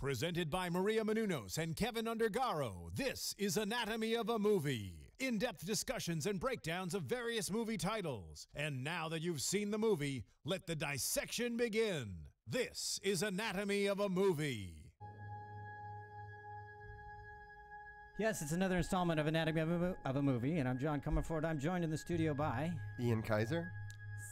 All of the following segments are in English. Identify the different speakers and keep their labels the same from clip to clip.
Speaker 1: Presented by Maria Menounos and Kevin Undergaro, this is Anatomy of a Movie. In-depth discussions and breakdowns of various movie titles. And now that you've seen the movie, let the dissection begin. This is Anatomy of a Movie.
Speaker 2: Yes, it's another installment of Anatomy of a Movie, and I'm John Comerford. I'm joined in the studio by
Speaker 3: Ian Keiser,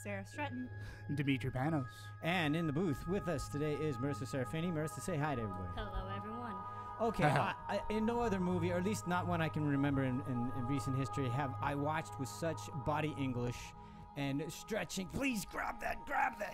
Speaker 4: Sara Stretton,
Speaker 5: Demetri Panos.
Speaker 2: And in the booth with us today is Marisa Serafini. Marisa, say hi to everybody.
Speaker 4: Hello, everyone.
Speaker 2: Okay, in no other movie, or at least not one I can remember in recent history, have I watched with such body English and stretching. Please grab that,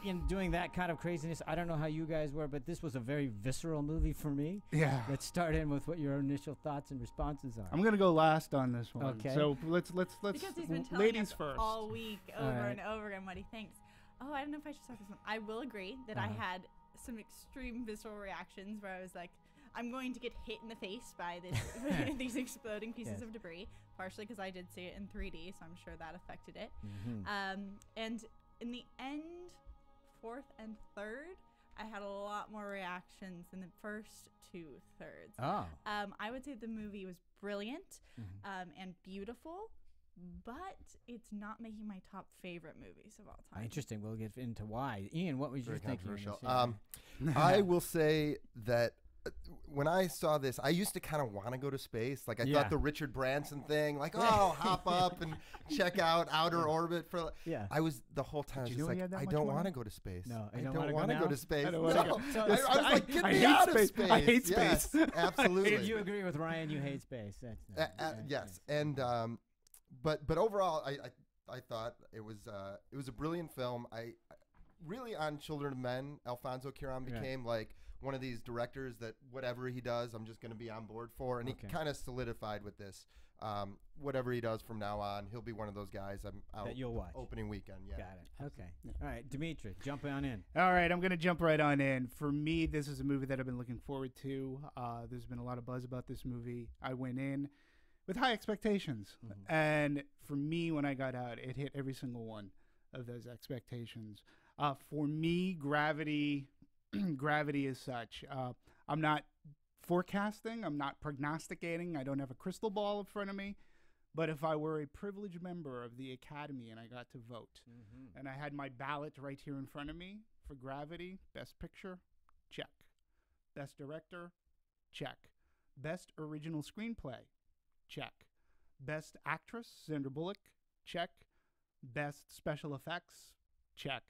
Speaker 2: and doing that kind of craziness. I don't know how you guys were, but this was a very visceral movie for me.
Speaker 5: Yeah.
Speaker 2: Let's start in with what your initial thoughts and responses are.
Speaker 5: I'm gonna go last on this one.
Speaker 2: Okay.
Speaker 5: So let's
Speaker 4: Because he's been telling
Speaker 5: ladies
Speaker 4: us
Speaker 5: first.
Speaker 4: all week over and over again what he thinks. Oh, I don't know if I should start this one. I will agree that I had some extreme visceral reactions where I was like, I'm going to get hit in the face by this these exploding pieces of debris, partially because I did see it in 3D, so I'm sure that affected it. And in the end, fourth and third, I had a lot more reactions than the first two thirds. I would say the movie was brilliant and beautiful, but it's not making my top favorite movies of all time.
Speaker 2: Interesting. We'll get into why. Ian, what was your thinking?
Speaker 3: I will say that when I saw this, I used to kind of want to go to space. Like, I thought the Richard Branson thing, like, oh, hop up and check out outer orbit. I was the whole time just like, I don't want to go to space.
Speaker 2: No,
Speaker 3: I don't want to go to space. I was like, get
Speaker 5: I
Speaker 3: me
Speaker 5: hate
Speaker 3: out
Speaker 5: space.
Speaker 3: of space.
Speaker 5: I hate space.
Speaker 3: Yes, absolutely.
Speaker 2: If you agree with Ryan, you hate space. That's
Speaker 3: yes, and but overall, I thought it was a brilliant film. I really, on Children of Men, Alfonso Cuarón became like one of these directors that whatever he does, I'm just going to be on board for, and he kind of solidified with this. Whatever he does from now on, he'll be one of those guys I'm out
Speaker 2: that you'll watch
Speaker 3: opening weekend. Yeah,
Speaker 2: got it. Okay, all right, Demetri, jump on in.
Speaker 5: All right, I'm going to jump right on in. For me, this is a movie that I've been looking forward to. There's been a lot of buzz about this movie. I went in with high expectations, and for me, when I got out, it hit every single one of those expectations. For me, gravity is such. I'm not forecasting. I'm not prognosticating. I don't have a crystal ball in front of me. But if I were a privileged member of the Academy and I got to vote, and I had my ballot right here in front of me for Gravity, Best Picture, check. Best Director, check. Best Original Screenplay, check. Best Actress, Sandra Bullock, check. Best Special Effects, check.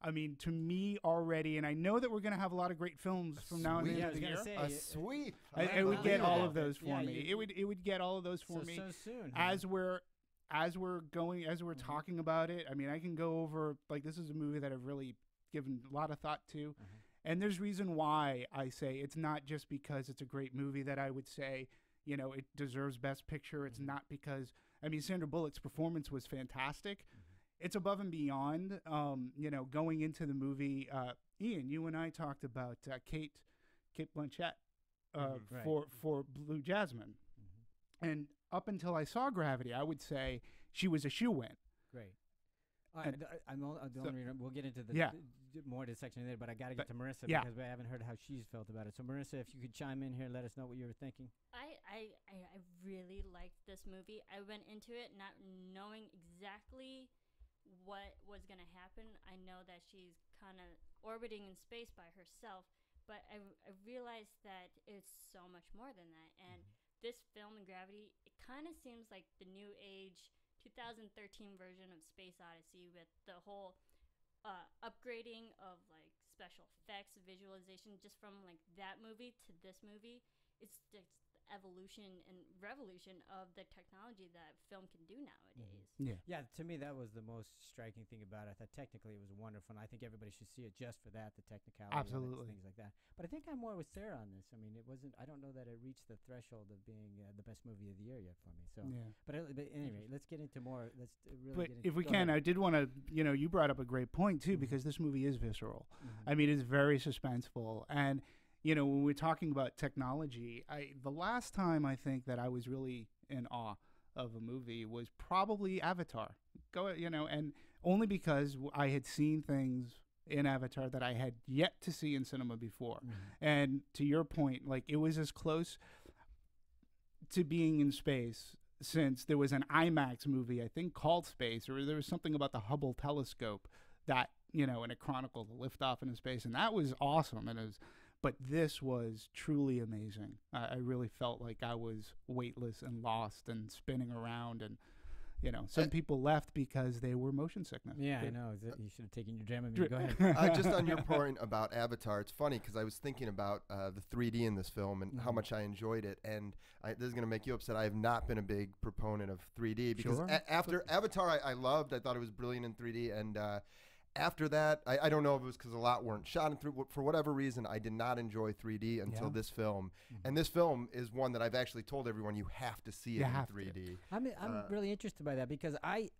Speaker 5: I mean, to me already, and I know that we're going to have a lot of great films from now on in the year.
Speaker 3: A sweep.
Speaker 5: It would get all of those for me. It would get all of those for me.
Speaker 2: So soon.
Speaker 5: As we're talking about it, I mean, I can go over, like, this is a movie that I've really given a lot of thought to. And there's reason why I say it's not just because it's a great movie that I would say, you know, it deserves Best Picture. It's not because, I mean, Sandra Bullock's performance was fantastic. It's above and beyond, you know, going into the movie. Ian, you and I talked about Kate Blanchett for Blue Jasmine. And up until I saw Gravity, I would say she was a shoo-in.
Speaker 2: Great. All right, we'll get into the more to the section later, but I got to get to Marisa because I haven't heard how she's felt about it. So, Marisa, if you could chime in here, let us know what you were thinking.
Speaker 6: I really liked this movie. I went into it not knowing exactly what was going to happen. I know that she's kind of orbiting in space by herself, but I realized that it's so much more than that. And this film in Gravity, it kind of seems like the new age 2013 version of Space Odyssey with the whole upgrading of like special effects, visualization, just from like that movie to this movie. It's the evolution and revolution of the technology that film can do nowadays.
Speaker 2: Yeah, to me that was the most striking thing about it. I thought technically it was wonderful, and I think everybody should see it just for that, the technicality,
Speaker 5: absolutely,
Speaker 2: things like that. But I think I'm more with Sarah on this. I mean, it wasn't. I don't know that it reached the threshold of being the best movie of the year yet for me. So, but anyway, let's get into more. Let's really.
Speaker 5: But
Speaker 2: get into,
Speaker 5: if we can, I did want to. You know, you brought up a great point too, because this movie is visceral. I mean, it's very suspenseful, and you know, when we're talking about technology, the last time I think that I was really in awe of a movie was probably Avatar. And only because I had seen things in Avatar that I had yet to see in cinema before. And to your point, like, it was as close to being in space since there was an IMAX movie, I think, called Space, or there was something about the Hubble telescope that, you know, and it chronicled the liftoff into space, and that was awesome. And it was, but this was truly amazing. I really felt like I was weightless and lost and spinning around, and you know, some people left because they were motion sickness.
Speaker 2: Yeah, I know. You should have taken your Dramamine. Go ahead.
Speaker 3: Just on your point about Avatar, it's funny because I was thinking about the 3D in this film and how much I enjoyed it. And this is going to make you upset. I have not been a big proponent of 3D because after Avatar, I loved. I thought it was brilliant in 3D. And after that, I don't know if it was because a lot weren't shot in 3D. For whatever reason, I did not enjoy 3D until this film. And this film is one that I've actually told everyone you have to see it in 3D.
Speaker 2: I'm really interested by that because I'm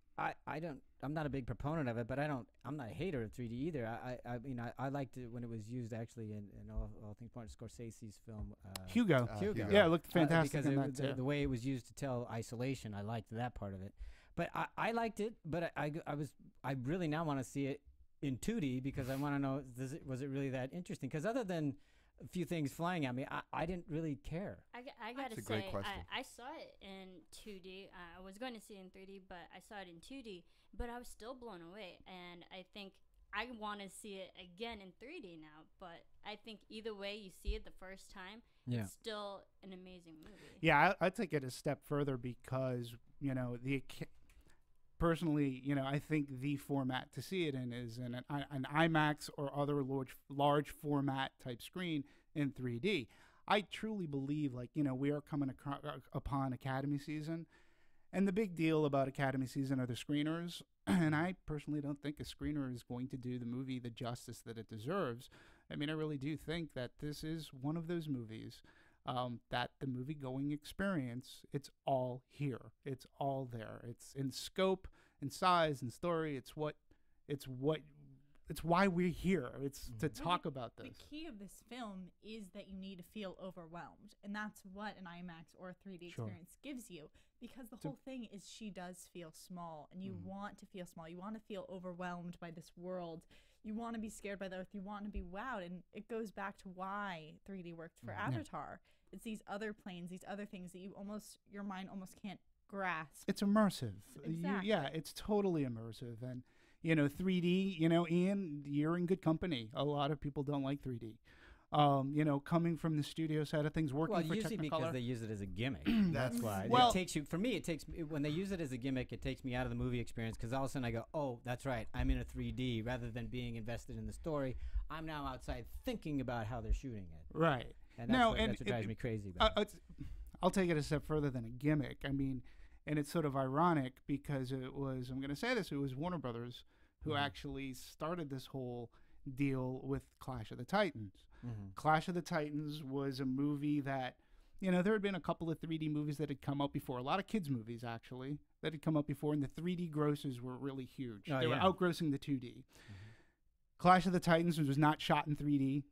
Speaker 2: not a big proponent of it, but I'm not a hater of 3D either. I mean, I liked it when it was used actually in all things Martin Scorsese's film
Speaker 5: Hugo.
Speaker 2: Hugo.
Speaker 5: Yeah, it looked fantastic
Speaker 2: because the way it was used to tell isolation, I liked that part of it. But I liked it, but I really now want to see it in 2D because I want to know, was it really that interesting? Because other than a few things flying at me, I didn't really care.
Speaker 6: I gotta say, I saw it in 2D. I was going to see it in 3D, but I saw it in 2D. But I was still blown away, and I think I want to see it again in 3D now. But I think either way you see it the first time, it's still an amazing movie.
Speaker 5: Yeah, I'd take it a step further because, you know, personally, you know, I think the format to see it in is in an IMAX or other large format type screen in 3D. I truly believe, like, you know, we are coming upon Academy season, and the big deal about Academy season are the screeners. And I personally don't think a screener is going to do the movie the justice that it deserves. I mean, I really do think that this is one of those movies that the movie-going experience, it's all here. It's all there. It's in scope, in size, in story. It's why we're here. It's to talk about this.
Speaker 4: The key of this film is that you need to feel overwhelmed, and that's what an IMAX or 3D experience gives you. Because the whole thing is she does feel small, and you want to feel small. You want to feel overwhelmed by this world. You want to be scared by the earth. You want to be wowed, and it goes back to why 3D worked for Avatar. It's these other planes, these other things that your mind almost can't grasp.
Speaker 5: It's immersive.
Speaker 4: Exactly.
Speaker 5: It's totally immersive. And, you know, 3D, you know, Ian, you're in good company. A lot of people don't like 3D. You know, coming from the studio side of things, working for
Speaker 2: usually
Speaker 5: Technicolor.
Speaker 2: because they use it as a gimmick. That's why.
Speaker 5: Well,
Speaker 2: it takes you. For me, when they use it as a gimmick, it takes me out of the movie experience because all of a sudden I go, oh, that's right, I'm in a 3D rather than being invested in the story. I'm now outside thinking about how they're shooting it.
Speaker 5: Right.
Speaker 2: And that's what drives me crazy about it.
Speaker 5: I'll take it a step further than a gimmick. I mean, and it's sort of ironic because it was Warner Brothers who actually started this whole deal with Clash of the Titans. Clash of the Titans was a movie that, you know, there had been a couple of 3D movies that had come out before, a lot of kids movies actually that had come out before, and the 3D grosses were really huge. They were outgrossing the 2D. Clash of the Titans was not shot in 3D.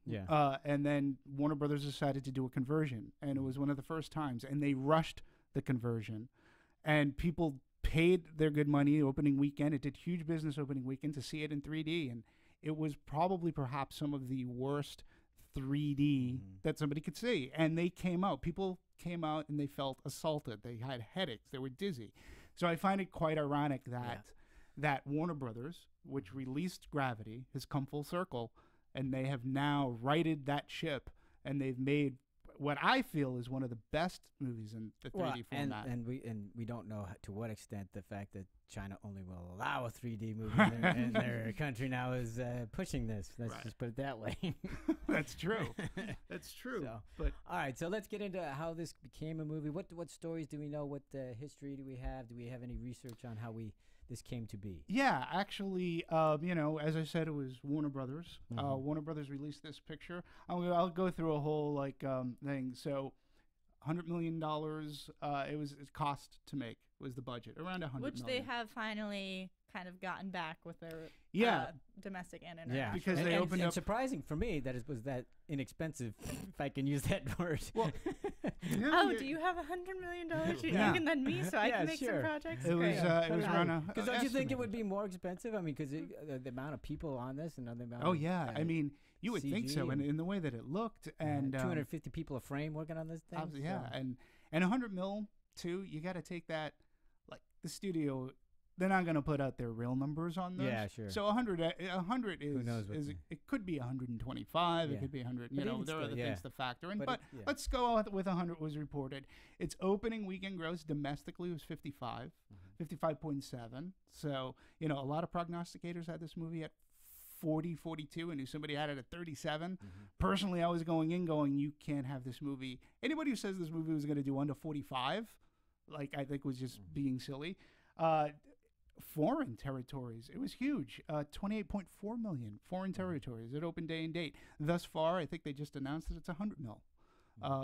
Speaker 5: And then Warner Brothers decided to do a conversion, and it was one of the first times, and they rushed the conversion, and people paid their good money opening weekend. It did huge business opening weekend to see it in 3D, and it was probably perhaps some of the worst 3D that somebody could see. And people came out and they felt assaulted. They had headaches. They were dizzy. So I find it quite ironic that Warner Brothers, which released Gravity, has come full circle, and they have now righted that ship, and they've made what I feel is one of the best movies in the 3D format.
Speaker 2: And we don't know to what extent the fact that China only will allow a 3D movie in their country now is pushing this. Let's just put it that way.
Speaker 5: That's true. That's true.
Speaker 2: So,
Speaker 5: but
Speaker 2: all right, so let's get into how this became a movie. What stories do we know? What history do we have? Do we have any research on how this came to be?
Speaker 5: Yeah, actually, you know, as I said, it was Warner Brothers. Warner Brothers released this picture. I'll go through a whole thing. So, $100 million. It cost to make was the budget, around 100
Speaker 4: Which
Speaker 5: million.
Speaker 4: they have finally kind of gotten back with their domestic and international.
Speaker 2: Yeah,
Speaker 5: Because
Speaker 2: and,
Speaker 5: they
Speaker 2: and,
Speaker 5: opened
Speaker 2: and
Speaker 5: up.
Speaker 2: surprising for me that it was that inexpensive, if I can use that word.
Speaker 5: Well,
Speaker 4: Oh, do you have $100 million you
Speaker 5: Yeah.
Speaker 4: can lend me so I
Speaker 2: Yeah,
Speaker 4: can make some
Speaker 2: sure.
Speaker 4: projects?
Speaker 5: It was
Speaker 4: Great.
Speaker 5: it was around a.
Speaker 2: Because don't you think it would
Speaker 5: estimated.
Speaker 2: be more expensive? I mean, because the amount of people on this and the amount.
Speaker 5: Oh
Speaker 2: of,
Speaker 5: yeah, I mean, you would think
Speaker 2: CG
Speaker 5: so,
Speaker 2: and-
Speaker 5: in the way that it looked, and
Speaker 2: 250 people a frame working on this thing.
Speaker 5: yeah,
Speaker 2: so-
Speaker 5: and 100 mil too. You got to take that, like the studio. They're not going to put out their real numbers on those.
Speaker 2: Yeah, sure.
Speaker 5: So 100 is
Speaker 2: Who knows what
Speaker 5: is
Speaker 2: the-
Speaker 5: it could be 125.
Speaker 2: Yeah.
Speaker 5: It could be 100.
Speaker 2: But
Speaker 5: You know,
Speaker 2: even
Speaker 5: there are
Speaker 2: still,
Speaker 5: other
Speaker 2: yeah.
Speaker 5: things to factor in.
Speaker 2: But
Speaker 5: But,
Speaker 2: yeah.
Speaker 5: let's go with 100 was reported. Its opening weekend gross domestically was 55, 55.7. So you know, a lot of prognosticators had this movie at 40, 42, and knew somebody had it at 37. Personally, I was going, you can't have this movie. Anybody who says this movie was going to do under 45, like I think was just being silly. Foreign territories, it was huge. 28.4 million foreign territories. It opened day and date. Thus far, I think they just announced that it's 100 mil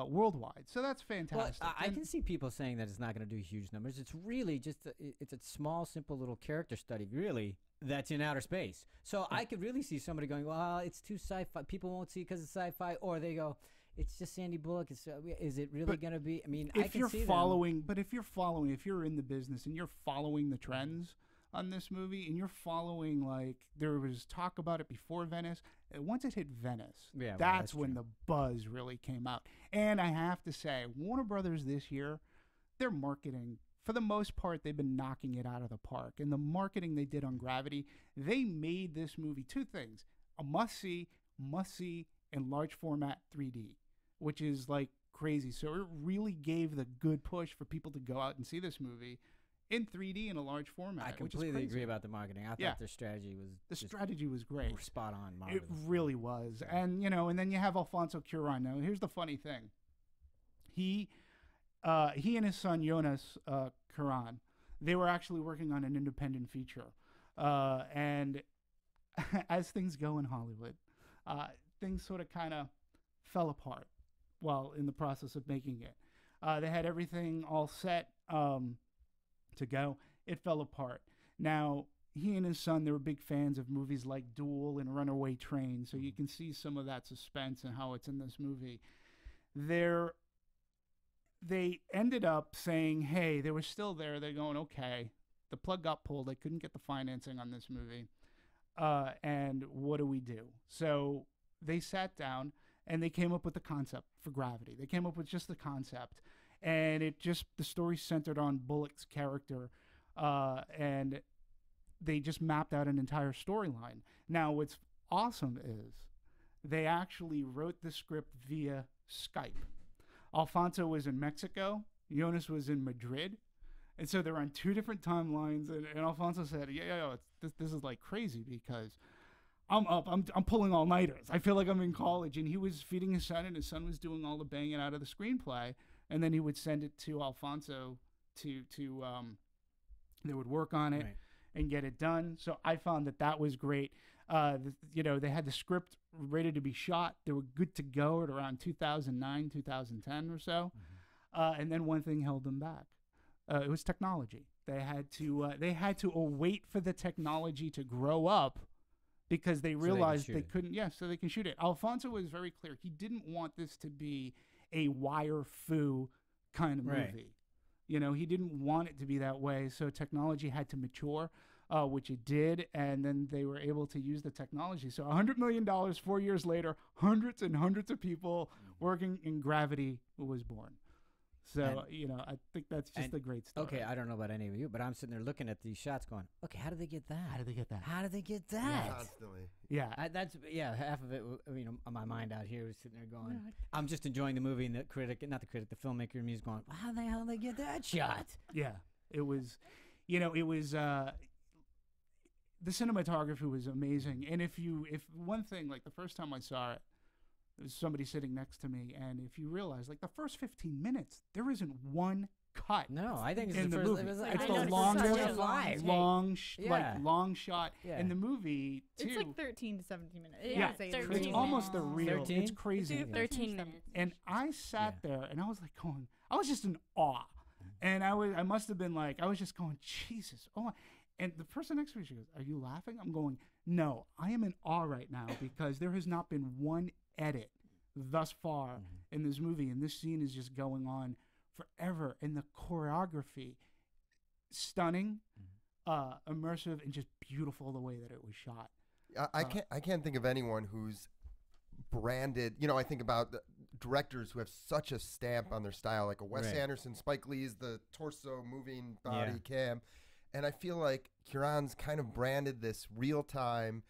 Speaker 5: worldwide. So that's
Speaker 2: Well,
Speaker 5: fantastic.
Speaker 2: I
Speaker 5: And-
Speaker 2: can see people saying that it's not going to do huge numbers. It's really just it's a small, simple little character study, really, that's in outer space. So I could really see somebody going, "Well, it's too sci-fi. People won't see it because it's sci-fi," or they go, "It's just Sandy Bullock. Is it really
Speaker 5: But
Speaker 2: going to be?" I mean, I
Speaker 5: if
Speaker 2: can
Speaker 5: you're
Speaker 2: see them.
Speaker 5: following, but if you're in the business and you're following the trends on this movie, and you're following, like, there was talk about it before Venice. Once it hit Venice,
Speaker 2: Yeah, well,
Speaker 5: that's
Speaker 2: that's
Speaker 5: when
Speaker 2: true.
Speaker 5: the buzz really came out. And I have to say, Warner Brothers this year, their marketing, for the most part, they've been knocking it out of the park. And the marketing they did on Gravity, they made this movie two things: a must-see, in large format 3D, which is like crazy. So it really gave the good push for people to go out and see this movie in 3D in a large format.
Speaker 2: I
Speaker 5: which is
Speaker 2: completely
Speaker 5: crazy.
Speaker 2: agree about the marketing. I thought
Speaker 5: Yeah.
Speaker 2: their strategy was
Speaker 5: The
Speaker 2: just
Speaker 5: strategy was great.
Speaker 2: spot on.
Speaker 5: It
Speaker 2: Marvelous.
Speaker 5: really was. And, you know, and then you have Alfonso Cuarón. Now, here's the funny thing. He and his son, Jonas Cuarón, they were actually working on an independent feature. And as things go in Hollywood, things sort of kind of fell apart while in the process of making it. They had everything all set to go. It fell apart. Now, he and his son, they were big fans of movies like Duel and Runaway Train, so you can see some of that suspense and how it's in this movie. They ended up saying, hey, they were still there. They're going, okay, the plug got pulled. They couldn't get the financing on this movie. And what do we do? So they sat down and they came up with the concept for Gravity. They came up with just the concept. And the story centered on Bullock's character. And they just mapped out an entire storyline. Now, what's awesome is they actually wrote the script via Skype. Alfonso was in Mexico. Jonas was in Madrid. And so they're on two different timelines. And Alfonso said, this is like crazy because I'm up. I'm pulling all-nighters. I feel like I'm in college. And he was feeding his son, and his son was doing all the banging out of the screenplay. And then he would send it to Alfonso to they would work on it and get it done. So I found that was great. They had the script ready to be shot. They were good to go at around 2009, 2010 or so. And then one thing held them back. It was technology. They had to wait for the technology to grow up because they realized they couldn't. So they can shoot it. Alfonso was very clear. He didn't want this to be a wire-fu kind of movie. You know, he didn't want it to be that way. So technology had to mature, which it did, and then they were able to use the technology. So $100 million 4 years later, hundreds and hundreds of people working in Gravity was born. So, I think that's just a great story.
Speaker 2: Okay, I don't know about any of you, but I'm sitting there looking at these shots going, okay, how did they get that?
Speaker 5: How did they get that?
Speaker 2: How did they get that?
Speaker 3: Constantly.
Speaker 5: Yeah.
Speaker 2: Half of it, on my mind out here was sitting there going, I'm just enjoying the movie, and the filmmaker and me is going, well, how the hell did they get that shot?
Speaker 5: Yeah. It was, the cinematography was amazing. And if one thing, like the first time I saw it, there was somebody sitting next to me, and if you realize, like the first 15 minutes, there isn't one cut.
Speaker 2: No, I think it's
Speaker 5: in
Speaker 2: the
Speaker 5: the
Speaker 2: first.
Speaker 5: movie.
Speaker 2: It was
Speaker 5: It's
Speaker 6: I
Speaker 5: the
Speaker 6: noticed
Speaker 5: longest,
Speaker 6: the first
Speaker 2: live.
Speaker 5: long shot
Speaker 2: Yeah.
Speaker 5: in the movie too.
Speaker 4: It's like 13 to 17 minutes.
Speaker 5: Yeah,
Speaker 4: It is a
Speaker 6: 13
Speaker 5: it's almost the
Speaker 6: minutes.
Speaker 5: real.
Speaker 2: 13?
Speaker 5: It's crazy.
Speaker 4: It's
Speaker 6: 13 minutes.
Speaker 5: And I sat there and I was like I was just in awe And I must have been like, I was just going, Jesus, oh my. And the person next to me, she goes, "Are you laughing?" I'm going, "No, I am in awe right now because there has not been one edit thus far in this movie, and this scene is just going on forever. And the choreography, stunning, immersive, and just beautiful the way that it was shot."
Speaker 3: I can't think of anyone who's branded. I think about the directors who have such a stamp on their style, like a Wes Anderson, Spike Lee's the torso moving body cam. And I feel like Cuarón's kind of branded this real time.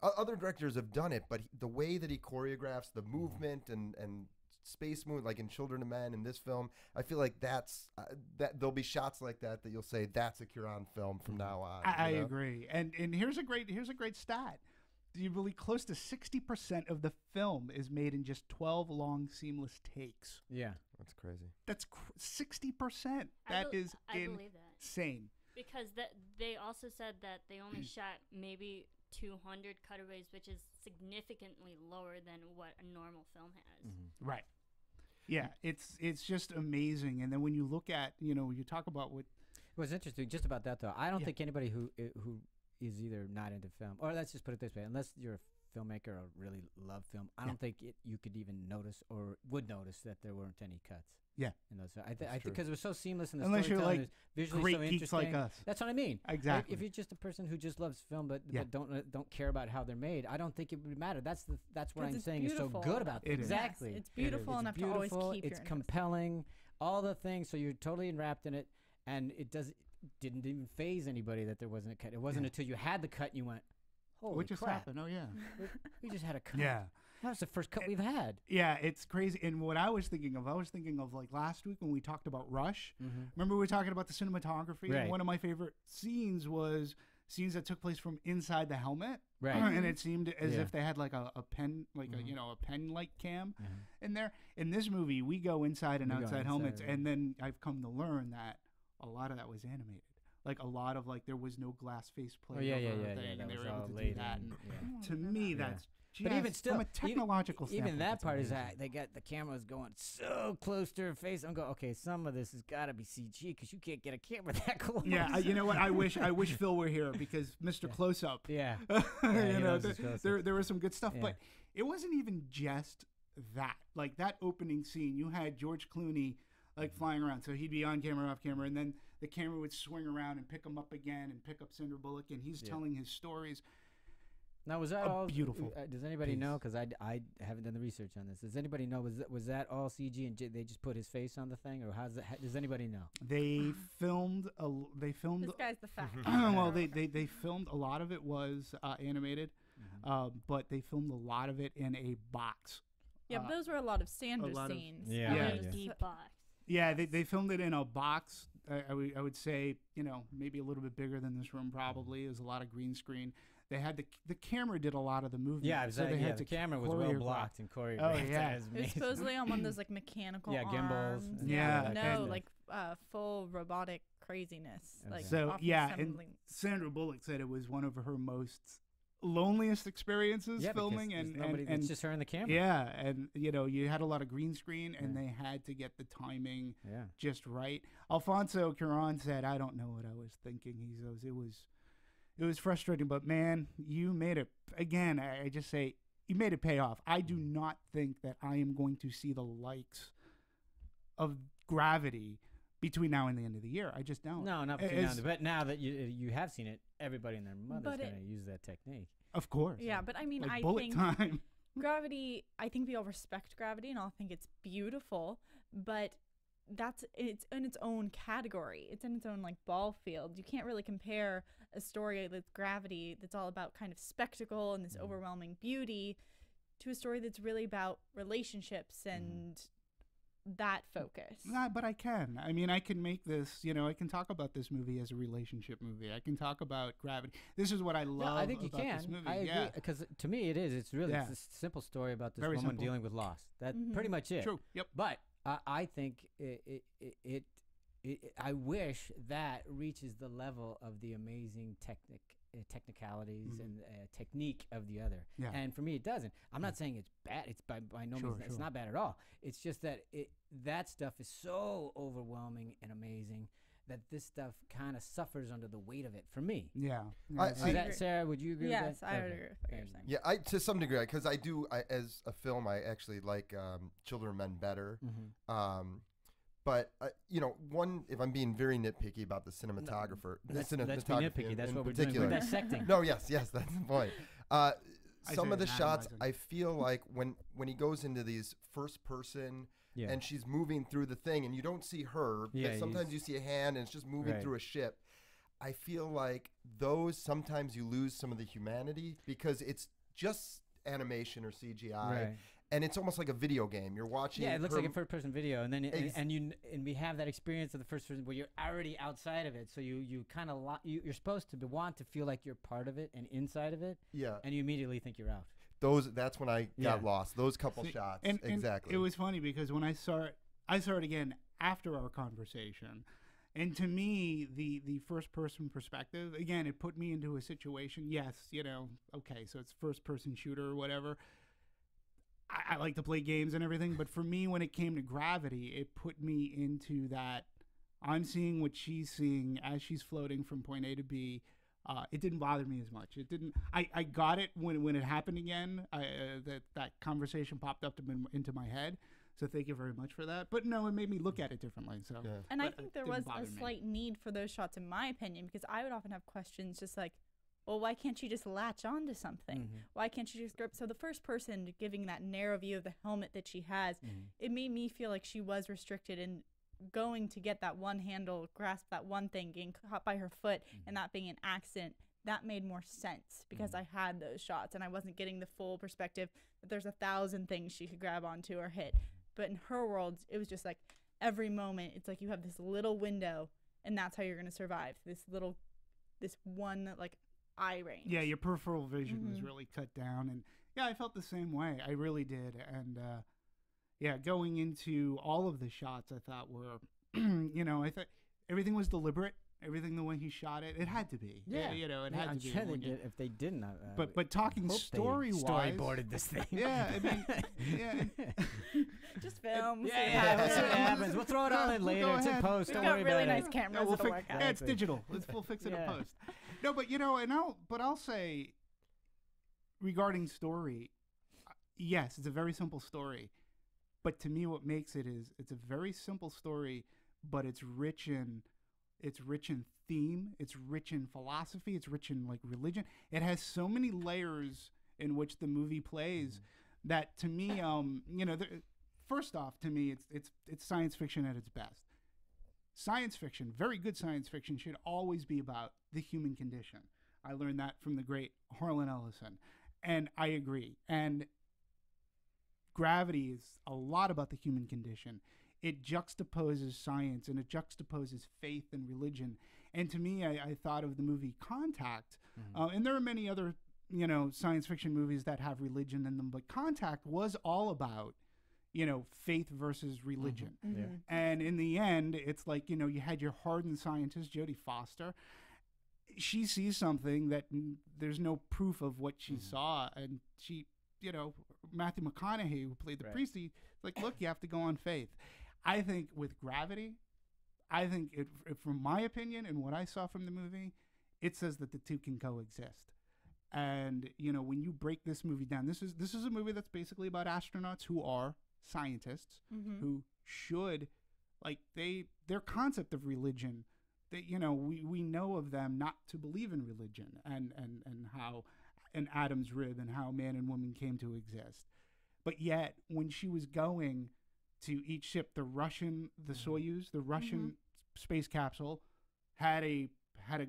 Speaker 3: Other directors have done it, but the way that he choreographs the movement and space movement, like in Children of Men in this film, I feel like that there'll be shots like that you'll say that's a Cuarón film from now on.
Speaker 5: I agree. And here's a great stat. Do you believe close to 60% of the film is made in just 12 long seamless takes?
Speaker 2: Yeah,
Speaker 3: that's crazy.
Speaker 5: That's 60%. I believe that. Insane.
Speaker 6: Because they also said that they only shot maybe 200 cutaways, which is significantly lower than what a normal film has.
Speaker 5: Right. Yeah, it's just amazing. And then when you look at, you talk about what...
Speaker 2: What's interesting just about that, though, I don't think anybody who is either not into film, or let's just put it this way, unless you're a filmmaker or really love film, I don't think you could even notice or would notice that there weren't any cuts.
Speaker 5: Yeah,
Speaker 2: in those. I think because it was so seamless in the
Speaker 5: unless you're
Speaker 2: storytelling,
Speaker 5: like
Speaker 2: visually
Speaker 5: great
Speaker 2: so
Speaker 5: geeks
Speaker 2: interesting.
Speaker 5: like us.
Speaker 2: That's what I mean.
Speaker 5: Exactly.
Speaker 2: If you're just a person who just loves film but don't care about how they're made, I don't think it would matter. That's what I'm saying is so good about them. Exactly.
Speaker 4: Yes, it's beautiful enough to always keep
Speaker 2: It's compelling. All the things, so you're totally enwrapped in it, and didn't even faze anybody that there wasn't a cut. It wasn't until you had the cut and you went, holy
Speaker 5: what just
Speaker 2: crap.
Speaker 5: happened? Oh yeah,
Speaker 2: we just had a cut.
Speaker 5: Yeah.
Speaker 2: That was the first cut we've had.
Speaker 5: Yeah, it's crazy. And what I was thinking of like last week when we talked about Rush. Remember we were talking about the cinematography?
Speaker 2: Right.
Speaker 5: And one of my favorite scenes was scenes that took place from inside the helmet.
Speaker 2: Right.
Speaker 5: And it seemed as if they had like a pen, like a pen-like cam in there. In this movie, we go inside and outside helmets. And then I've come to learn that a lot of that was animated. Like a lot of there was no glass face plate thing, and they were able to do that. And to me, that's just,
Speaker 2: but even still,
Speaker 5: from a technological standpoint,
Speaker 2: even that part
Speaker 5: amazing.
Speaker 2: is they got the cameras going so close to her face. I'm going, okay, some of this has got to be CG because you can't get a camera that close.
Speaker 5: Yeah, you know what? I wish Phil were here because Mr. Close-Up.
Speaker 2: Yeah,
Speaker 5: there was some good stuff, but it wasn't even just that. Like that opening scene, you had George Clooney flying around, so he'd be on camera, off camera, and then the camera would swing around and pick him up again and pick up Sandra Bullock, and he's telling his stories.
Speaker 2: Now, was that all
Speaker 5: beautiful?
Speaker 2: Does anybody know? Because I haven't done the research on this. Does anybody know? Was that all CG and they just put his face on the thing, or does anybody know?
Speaker 5: They filmed.
Speaker 4: This guy's the fact.
Speaker 5: Well, they filmed a lot of it was animated, but they filmed a lot of it in a box.
Speaker 4: Yeah, but those were a lot of Sandra scenes.
Speaker 6: Deep box.
Speaker 5: Yeah, they filmed it in a box. I would say, maybe a little bit bigger than this room probably. There's a lot of green screen. They had the camera did a lot of the movement.
Speaker 2: Yeah, the camera was well blocked and choreographed.
Speaker 5: Oh yeah,
Speaker 4: it was supposedly on one of those mechanical
Speaker 2: gimbals.
Speaker 4: Full robotic craziness.
Speaker 5: And Sandra Bullock said it was one of her most loneliest experiences filming, and
Speaker 2: it's just her and the camera.
Speaker 5: Yeah, and you had a lot of green screen, and they had to get the timing just right. Alfonso Cuarón said, "I don't know what I was thinking." He says it was frustrating, but man, you made it again. I just say you made it pay off. I do not think that I am going to see the likes of Gravity between now and the end of the year. I just don't.
Speaker 2: No, not between now and but now that you have seen it, everybody and their mother's going to use that technique.
Speaker 5: Of course.
Speaker 4: Yeah, but I mean, I
Speaker 5: bullet
Speaker 4: think
Speaker 5: time.
Speaker 4: Gravity, I think we all respect Gravity and all think it's beautiful, but it's in its own category. It's in its own ball field. You can't really compare a story with Gravity that's all about kind of spectacle and this overwhelming beauty to a story that's really about relationships and that focus.
Speaker 5: But I can. I mean, I can make this, I can talk about this movie as a relationship movie. I can talk about Gravity. This is what I love
Speaker 2: I think you
Speaker 5: about
Speaker 2: can.
Speaker 5: this movie.
Speaker 2: I agree, because to me it is. It's really it's a simple story about this woman dealing with loss. That's pretty much it.
Speaker 5: True. Yep.
Speaker 2: But I think it I wish that reaches the level of the amazing technicalities and technique of the other.
Speaker 5: Yeah.
Speaker 2: And for me, it doesn't. I'm not saying it's bad. It's by no means. It's not bad at all. It's just that that stuff is so overwhelming and amazing that this stuff kind of suffers under the weight of it for me.
Speaker 5: Yeah.
Speaker 2: Sarah, would you agree with that?
Speaker 4: Yes, I would agree with what you're saying.
Speaker 3: Yeah, to some degree, because as a film, I actually like Children of Men better. But if I'm being very nitpicky about the cinematographer,
Speaker 2: let's be nitpicky. That's what we're doing. We're dissecting.
Speaker 3: No, yes, that's the point. Some of the shots, I feel like when he goes into these first person. Yeah. And she's moving through the thing, and you don't see her. Yeah, sometimes you see a hand, and it's just moving through a ship. I feel like those sometimes you lose some of the humanity because it's just animation or CGI, and it's almost like a video game. You're watching.
Speaker 2: Yeah, it looks like a first-person video, and then and we have that experience of the first person where you're already outside of it, so you kind of you're supposed to want to feel like you're part of it and inside of it. Yeah. And you immediately think you're out.
Speaker 3: That's when I got lost. Those couple shots, exactly.
Speaker 5: It was funny because when I saw it again after our conversation, and to me, the first person perspective again, it put me into a situation. Yes, okay, so it's first person shooter or whatever. I like to play games and everything, but for me, when it came to Gravity, it put me into that. I'm seeing what she's seeing as she's floating from point A to B. It didn't bother me as much. It didn't. I got it when it happened again. That conversation popped up into my head. So thank you very much for that. But no, it made me look at it differently. So
Speaker 4: and I think there was a slight need for those shots, in my opinion, because I would often have questions just like, well, why can't you just latch on to something? Why can't you just grip? So the first person giving that narrow view of the helmet that she has, it made me feel like she was restricted in going to get that one handle, grasp that one thing, getting caught by her foot, and that being an accident. That made more sense because I had those shots and I wasn't getting the full perspective that there's 1,000 things she could grab onto or hit. But in her world, it was just like every moment, it's like you have this little window and that's how you're going to survive. This one like eye range.
Speaker 5: Yeah, your peripheral vision was really cut down. And yeah, I felt the same way. I really did. And going into all of the shots, I thought were, I thought everything was deliberate. Everything the way he shot it, it had to be. Yeah, it had
Speaker 2: I'm
Speaker 5: to
Speaker 2: sure
Speaker 5: be.
Speaker 2: If they didn't,
Speaker 5: but talking story-wise,
Speaker 2: storyboarded this thing.
Speaker 5: Yeah, I mean,
Speaker 4: just film.
Speaker 2: We'll see what happens. We'll throw it all in later. It's in post.
Speaker 4: We've
Speaker 2: Don't
Speaker 4: got
Speaker 2: worry
Speaker 4: really
Speaker 2: about
Speaker 4: nice cameras.
Speaker 5: We'll
Speaker 4: it'll work out.
Speaker 5: Yeah, it's digital. We'll fix it in post. No, but I'll say, regarding story, yes, it's a very simple story. But to me, what makes it is it's a very simple story, but it's rich in theme, it's rich in philosophy, it's rich in like religion. It has so many layers in which the movie plays that to me, first off, to me, it's science fiction at its best. Science fiction, very good science fiction, should always be about the human condition. I learned that from the great Harlan Ellison, and I agree. And Gravity is a lot about the human condition. It juxtaposes science and it juxtaposes faith and religion. And to me, I thought of the movie Contact. And there are many other, science fiction movies that have religion in them. But Contact was all about, faith versus religion. And in the end, it's like, you had your hardened scientist, Jodie Foster. She sees something that there's no proof of what she saw. And she, Matthew McConaughey, who played the priest, he's like, look, you have to go on faith. I think with Gravity, it, from my opinion and what I saw from the movie, it says that the two can coexist. And when you break this movie down, this is a movie that's basically about astronauts who are scientists who should, like, their concept of religion. That we know of them not to believe in religion and how an Adam's rib and how man and woman came to exist. But yet, when she was going to each ship, the Soyuz, the Russian space capsule, had a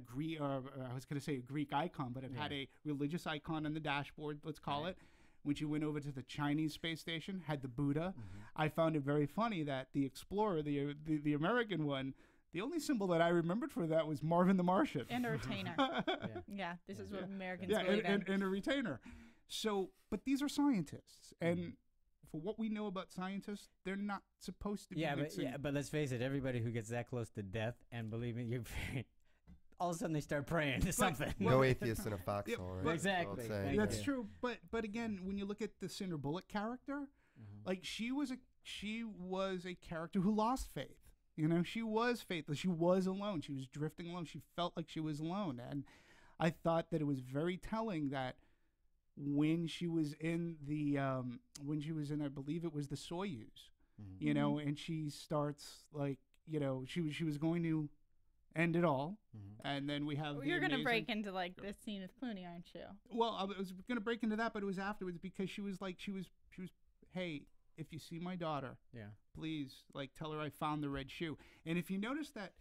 Speaker 5: Greek, or I was going to say a Greek icon, but it had a religious icon on the dashboard, let's call it. When she went over to the Chinese space station, had the Buddha. I found it very funny that the Explorer, the American one, the only symbol that I remembered for that was Marvin the Martian.
Speaker 4: And a retainer. This is what Americans believe in.
Speaker 5: And a retainer. So, but these are scientists. And for what we know about scientists, they're not supposed to be mixing.
Speaker 2: But let's face it, everybody who gets that close to death, and believe me, all of a sudden they start praying to something.
Speaker 3: No atheist in a foxhole, right?
Speaker 2: Exactly.
Speaker 5: That's true. But again, when you look at the Cinder Bullock character, like she was a character who lost faith. You know, she was faithless. She was alone. She was drifting alone. She felt like she was alone. And I thought that it was very telling that when she was in I believe it was the Soyuz, you know, and she starts like, you know, she was going to end it all. And then we have
Speaker 4: You're going to break into like this scene with Clooney, aren't you?
Speaker 5: Well, I was going to break into that, but it was afterwards because she was, hey, if you see my daughter, please, like, tell her I found the red shoe. And if you notice that,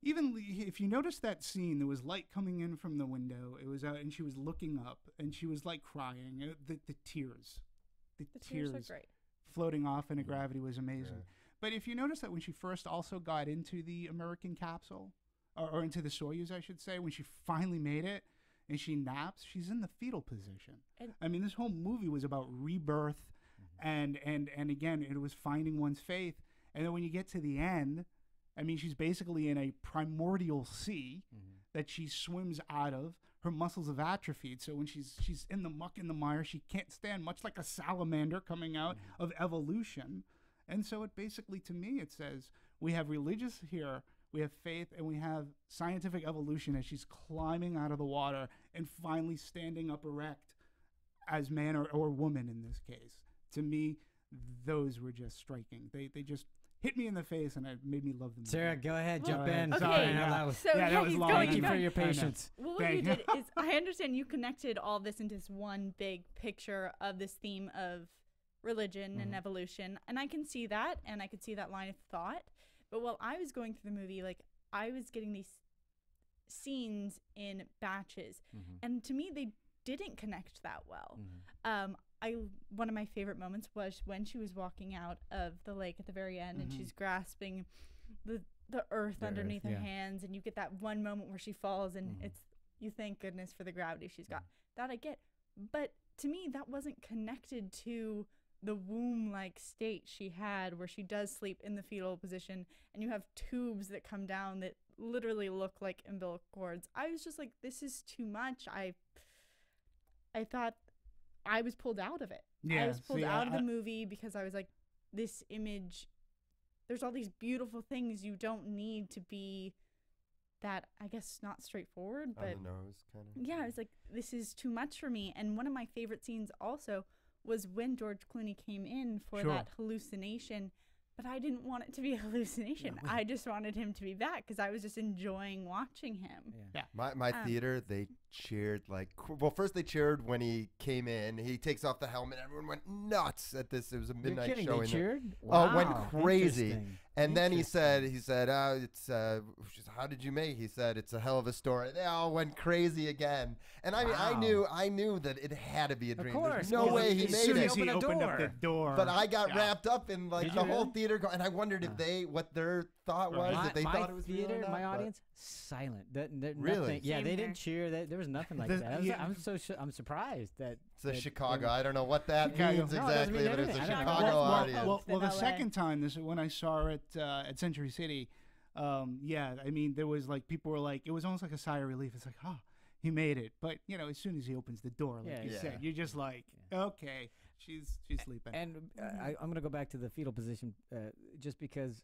Speaker 5: if you notice that scene, there was light coming in from the window. It was out, and she was looking up, and she was like crying. The tears, the tears
Speaker 4: are great.
Speaker 5: Floating off into gravity was amazing. But if you notice that when she first also got into the American capsule, or into the Soyuz, I should say, when she finally made it, and she naps, she's in the fetal position. I mean, this whole movie was about rebirth. And again, it was finding one's faith. And then when you get to the end, I mean, she's basically in a primordial sea that she swims out of. Her muscles have atrophied, so when she's in the muck, in the mire, she can't stand, much like a salamander coming out of evolution. And so it basically, to me, it says we have religious here, we have faith, and we have scientific evolution as she's climbing out of the water and finally standing up erect as man or woman in this case. To me, those were just striking. They just hit me in the face, and it made me love them.
Speaker 2: Sarah, go ahead, jump in.
Speaker 4: Okay.
Speaker 2: Sorry, that was
Speaker 5: that was long.
Speaker 2: Thank you for your patience.
Speaker 4: Well, what you did is, I understand you connected all this into this one big picture of this theme of religion and evolution, and I can see that, and I could see that line of thought. But while I was going through the movie, like, I was getting these scenes in batches, and to me, they didn't connect that well. One of my favorite moments was when she was walking out of the lake at the very end, and she's grasping the earth underneath her hands, and you get that one moment where she falls, and you thank goodness for the gravity she's got. That I get, but to me, that wasn't connected to the womb-like state she had, where she does sleep in the fetal position, and you have tubes that come down that literally look like umbilical cords. I was just like, this is too much. I thought I was pulled out of it.
Speaker 5: Yeah,
Speaker 4: I was pulled out of the movie because I was like, this image, there's all these beautiful things. You don't need to be that, I guess, not straightforward, but
Speaker 3: on the nose, kind of.
Speaker 4: Yeah, I was like, this is too much for me. And one of my favorite scenes also was when George Clooney came in for that hallucination. But I didn't want it to be a hallucination. I just wanted him to be back because I was just enjoying watching him.
Speaker 3: My theater, they cheered like, well, first they cheered when he came in. He takes off the helmet. Everyone went nuts at this. It was a midnight show.
Speaker 2: They cheered?
Speaker 3: Oh, it went crazy. And then he said, it's, how did you make? He said, it's a hell of a story. They all went crazy again. And I mean, I knew that it had to be a dream.
Speaker 2: Of course.
Speaker 3: There's no way he made it.
Speaker 5: As soon as he opened up the door.
Speaker 3: But I got wrapped up in like the whole theater, and I wondered if what their thought was, if they thought it was real or not.
Speaker 2: My audience, silent.
Speaker 3: Really?
Speaker 2: Nothing. Yeah,
Speaker 6: Same
Speaker 2: they
Speaker 6: here.
Speaker 2: didn't cheer. There was nothing like that. I'm surprised that
Speaker 3: It's a Chicago. I don't know what that
Speaker 5: Chicago.
Speaker 3: means
Speaker 2: No, it doesn't
Speaker 3: exactly,
Speaker 2: mean
Speaker 3: but it's a
Speaker 2: anything. I don't know.
Speaker 3: Chicago
Speaker 4: Well,
Speaker 3: audience.
Speaker 5: Well, the
Speaker 4: LA.
Speaker 5: second time, this is when I saw it at Century City. I mean, there was like, people were like, it was almost like a sigh of relief. It's like, he made it. But as soon as he opens the door, like you said, you're just like, okay, she's sleeping.
Speaker 2: And I'm gonna go back to the fetal position, just because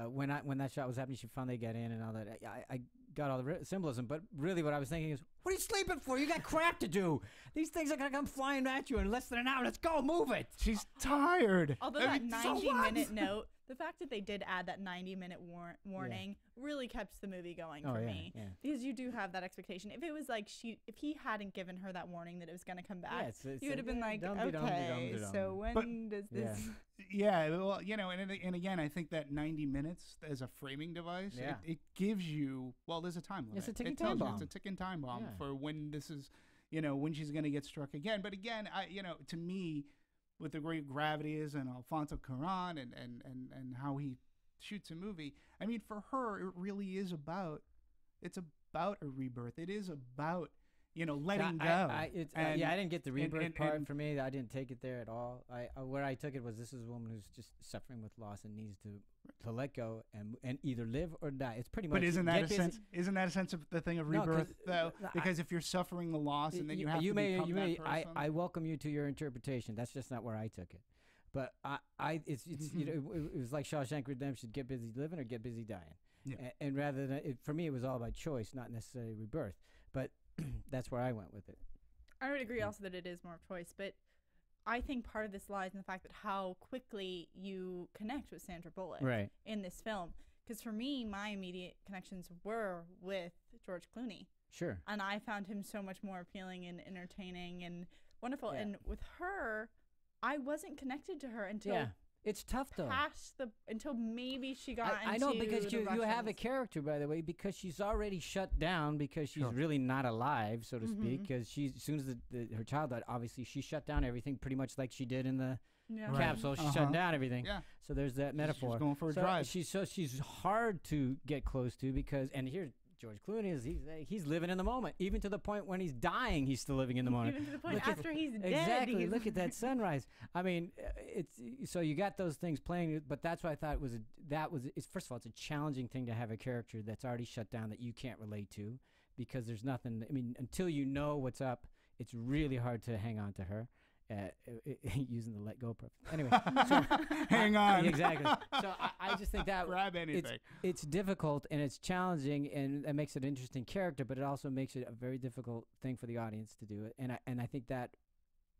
Speaker 2: when that shot was happening, she finally got in and all that. I got all the symbolism, but really what I was thinking is, what are you sleeping for? You got crap to do. These things are gonna come flying at you in less than an hour. Let's go, move it.
Speaker 5: She's tired.
Speaker 4: Although that 90-minute note, the fact that they did add that 90-minute warning really kept the movie going for me.
Speaker 2: Yeah.
Speaker 4: Because you do have that expectation. If it was like if he hadn't given her that warning that it was going to come back, you would have been like, okay, so when does this...
Speaker 5: Yeah, well, and again, I think that 90 minutes as a framing device, it gives you, there's a time limit.
Speaker 2: It's a ticking time bomb.
Speaker 5: It's a ticking time bomb for when this is, when she's going to get struck again. But again, to me, with the great gravity is and Alfonso Cuarón and how he shoots a movie, I mean, for her, it really is about a rebirth. It is about letting go.
Speaker 2: I didn't get the rebirth part for me. I didn't take it there at all. Where I took it was, this is a woman who's just suffering with loss and needs to let go and either live or die. It's pretty much.
Speaker 5: But isn't that a sense of the thing of rebirth though? Because if you're suffering the loss and then you have to become that person.
Speaker 2: I welcome you to your interpretation. That's just not where I took it. But it's it was like Shawshank Redemption: get busy living or get busy dying. Yeah. And rather than for me, it was all about choice, not necessarily rebirth. But that's where I went with it.
Speaker 4: I would agree also that it is more of choice, but I think part of this lies in the fact that how quickly you connect with Sandra Bullock in this film. Because for me, my immediate connections were with George Clooney.
Speaker 2: Sure. And
Speaker 4: I found him so much more appealing and entertaining and wonderful. Yeah. And with her, I wasn't connected to her until
Speaker 2: it's tough though.
Speaker 4: Until maybe she got into
Speaker 2: I know, because you have a character, by the way, because she's already shut down because she's really not alive, so to speak. Because as soon as her child died, obviously she shut down everything, pretty much like she did in the capsule. She shut down everything. Yeah. So there's that metaphor.
Speaker 5: She's going for a drive.
Speaker 2: She's hard to get close to because, and here George Clooney he's living in the moment, even to the point when he's dying, he's still living in the moment.
Speaker 4: Even to the point after he's dead.
Speaker 2: Exactly. Look at that sunrise. I mean, so you got those things playing, but that's what I thought first of all, it's a challenging thing to have a character that's already shut down that you can't relate to, because there's nothing. I mean, until you know what's up, it's really hard to hang on to her. Using the let go preference. Anyway, so,
Speaker 5: hang on.
Speaker 2: Exactly. So I just think that
Speaker 5: grab anything.
Speaker 2: It's difficult and it's challenging, and that makes it an interesting character, but it also makes it a very difficult thing for the audience to do it. And I think that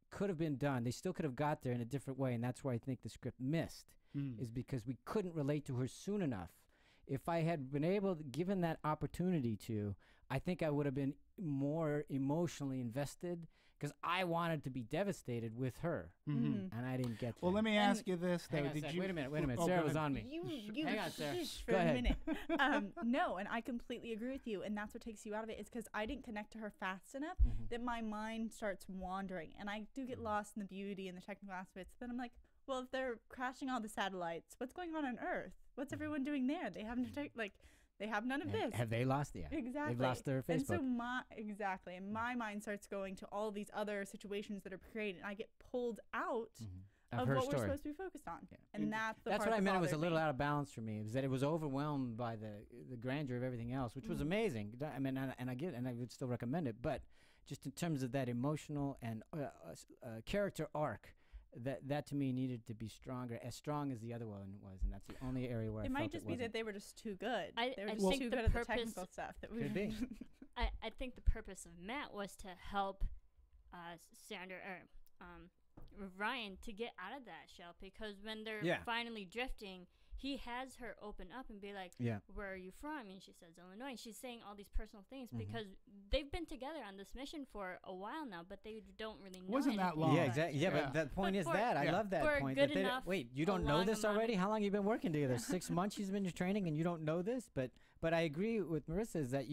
Speaker 2: could have been done. They still could have got there in a different way, and that's where I think the script missed, is because we couldn't relate to her soon enough. If I had been given that opportunity to, I think I would have been more emotionally invested, because I wanted to be devastated with her, and I didn't get that.
Speaker 5: Well, let me ask you this, though.
Speaker 2: Wait a minute. Sarah was on me. Hang on, Sarah.
Speaker 4: For a minute. No, and I completely agree with you, and that's what takes you out of it, is because I didn't connect to her fast enough that my mind starts wandering, and I do get lost in the beauty and the technical aspects. Then I'm like, well, if they're crashing all the satellites, what's going on Earth? What's everyone doing there? They have they have none of this.
Speaker 2: Have they lost it?
Speaker 4: Exactly.
Speaker 2: They've lost their Facebook.
Speaker 4: And so my mind starts going to all these other situations that are created, and I get pulled out of what we're supposed to be focused on. Yeah. And that's
Speaker 2: what I meant. It was a little out of balance for me. It was that it was overwhelmed by the grandeur of everything else, which was amazing. I mean, and I would still recommend it, but just in terms of that emotional and character arc, that to me needed to be stronger, as strong as the other one was, and that's the only area where
Speaker 4: it
Speaker 2: I
Speaker 4: might
Speaker 2: felt
Speaker 4: just
Speaker 2: it
Speaker 4: be
Speaker 2: wasn't.
Speaker 4: that they were just too good. They were
Speaker 6: I
Speaker 4: just
Speaker 6: think
Speaker 4: too
Speaker 6: the
Speaker 4: good at the
Speaker 6: purpose
Speaker 4: technical stuff. That we
Speaker 2: could be.
Speaker 6: I think the purpose of Matt was to help Sandra or Ryan to get out of that shell, because when they're finally drifting, he has her open up and be like, where are you from? And she says, Illinois. And she's saying all these personal things because they've been together on this mission for a while now, but they don't really know.
Speaker 5: Wasn't that long?
Speaker 2: Yeah, exactly. Yeah, but the point is that. I love that point. Wait, you don't know this already? How long have you been working together? 6 months she's been in training and you don't know this? But I agree with Marissa, is that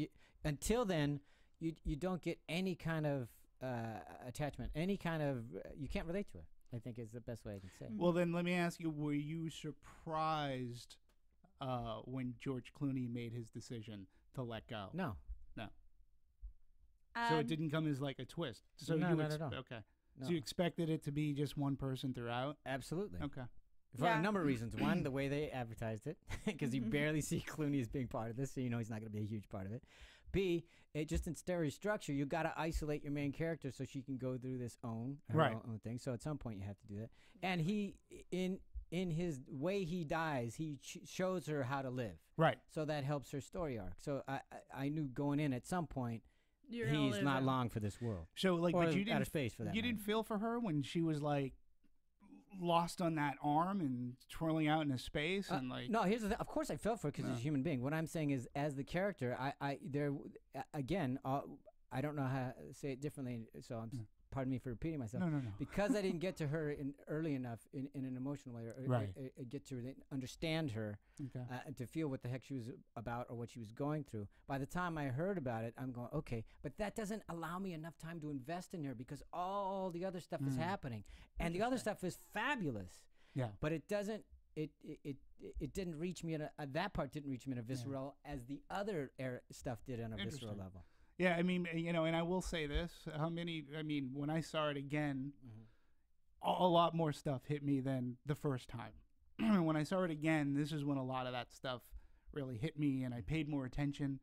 Speaker 2: until then, you don't get any kind of attachment, any kind of, you can't relate to it, I think is the best way I can say.
Speaker 5: Well, then let me ask you, were you surprised when George Clooney made his decision to let go?
Speaker 2: No.
Speaker 5: So it didn't come as like a twist? So
Speaker 2: no, not at all.
Speaker 5: Okay.
Speaker 2: No.
Speaker 5: So you expected it to be just one person throughout?
Speaker 2: Absolutely.
Speaker 5: Okay.
Speaker 2: For a number of reasons. One, the way they advertised it, because you barely see Clooney as being part of this, so you know he's not going to be a huge part of it. B, it just in story structure, you got to isolate your main character so she can go through this own thing. So at some point you have to do that. And he, in his way he dies, he shows her how to live.
Speaker 5: Right.
Speaker 2: So that helps her story arc. So I knew going in at some point,
Speaker 4: he's
Speaker 2: not long for this world.
Speaker 5: So like,
Speaker 2: or
Speaker 5: but you didn't
Speaker 2: out of space for that.
Speaker 5: You didn't feel for her when she was like lost on that arm and twirling out into space and like.
Speaker 2: No, here's the thing. Of course I felt for her because she's a human being. What I'm saying is, as the character, I don't know how to say it differently, so I'm pardon me for repeating myself.
Speaker 5: No.
Speaker 2: Because I didn't get to her early enough in an emotional way, or get to understand her, to feel what the heck she was about or what she was going through. By the time I heard about it, I'm going, okay, but that doesn't allow me enough time to invest in her because all the other stuff is happening, and the other stuff is fabulous. Yeah. But it doesn't. It didn't reach me that part didn't reach me in a visceral as the other stuff did on a visceral level.
Speaker 5: Yeah, I mean, and I will say this: when I saw it again, a lot more stuff hit me than the first time. When I saw it again, this is when a lot of that stuff really hit me, and I paid more attention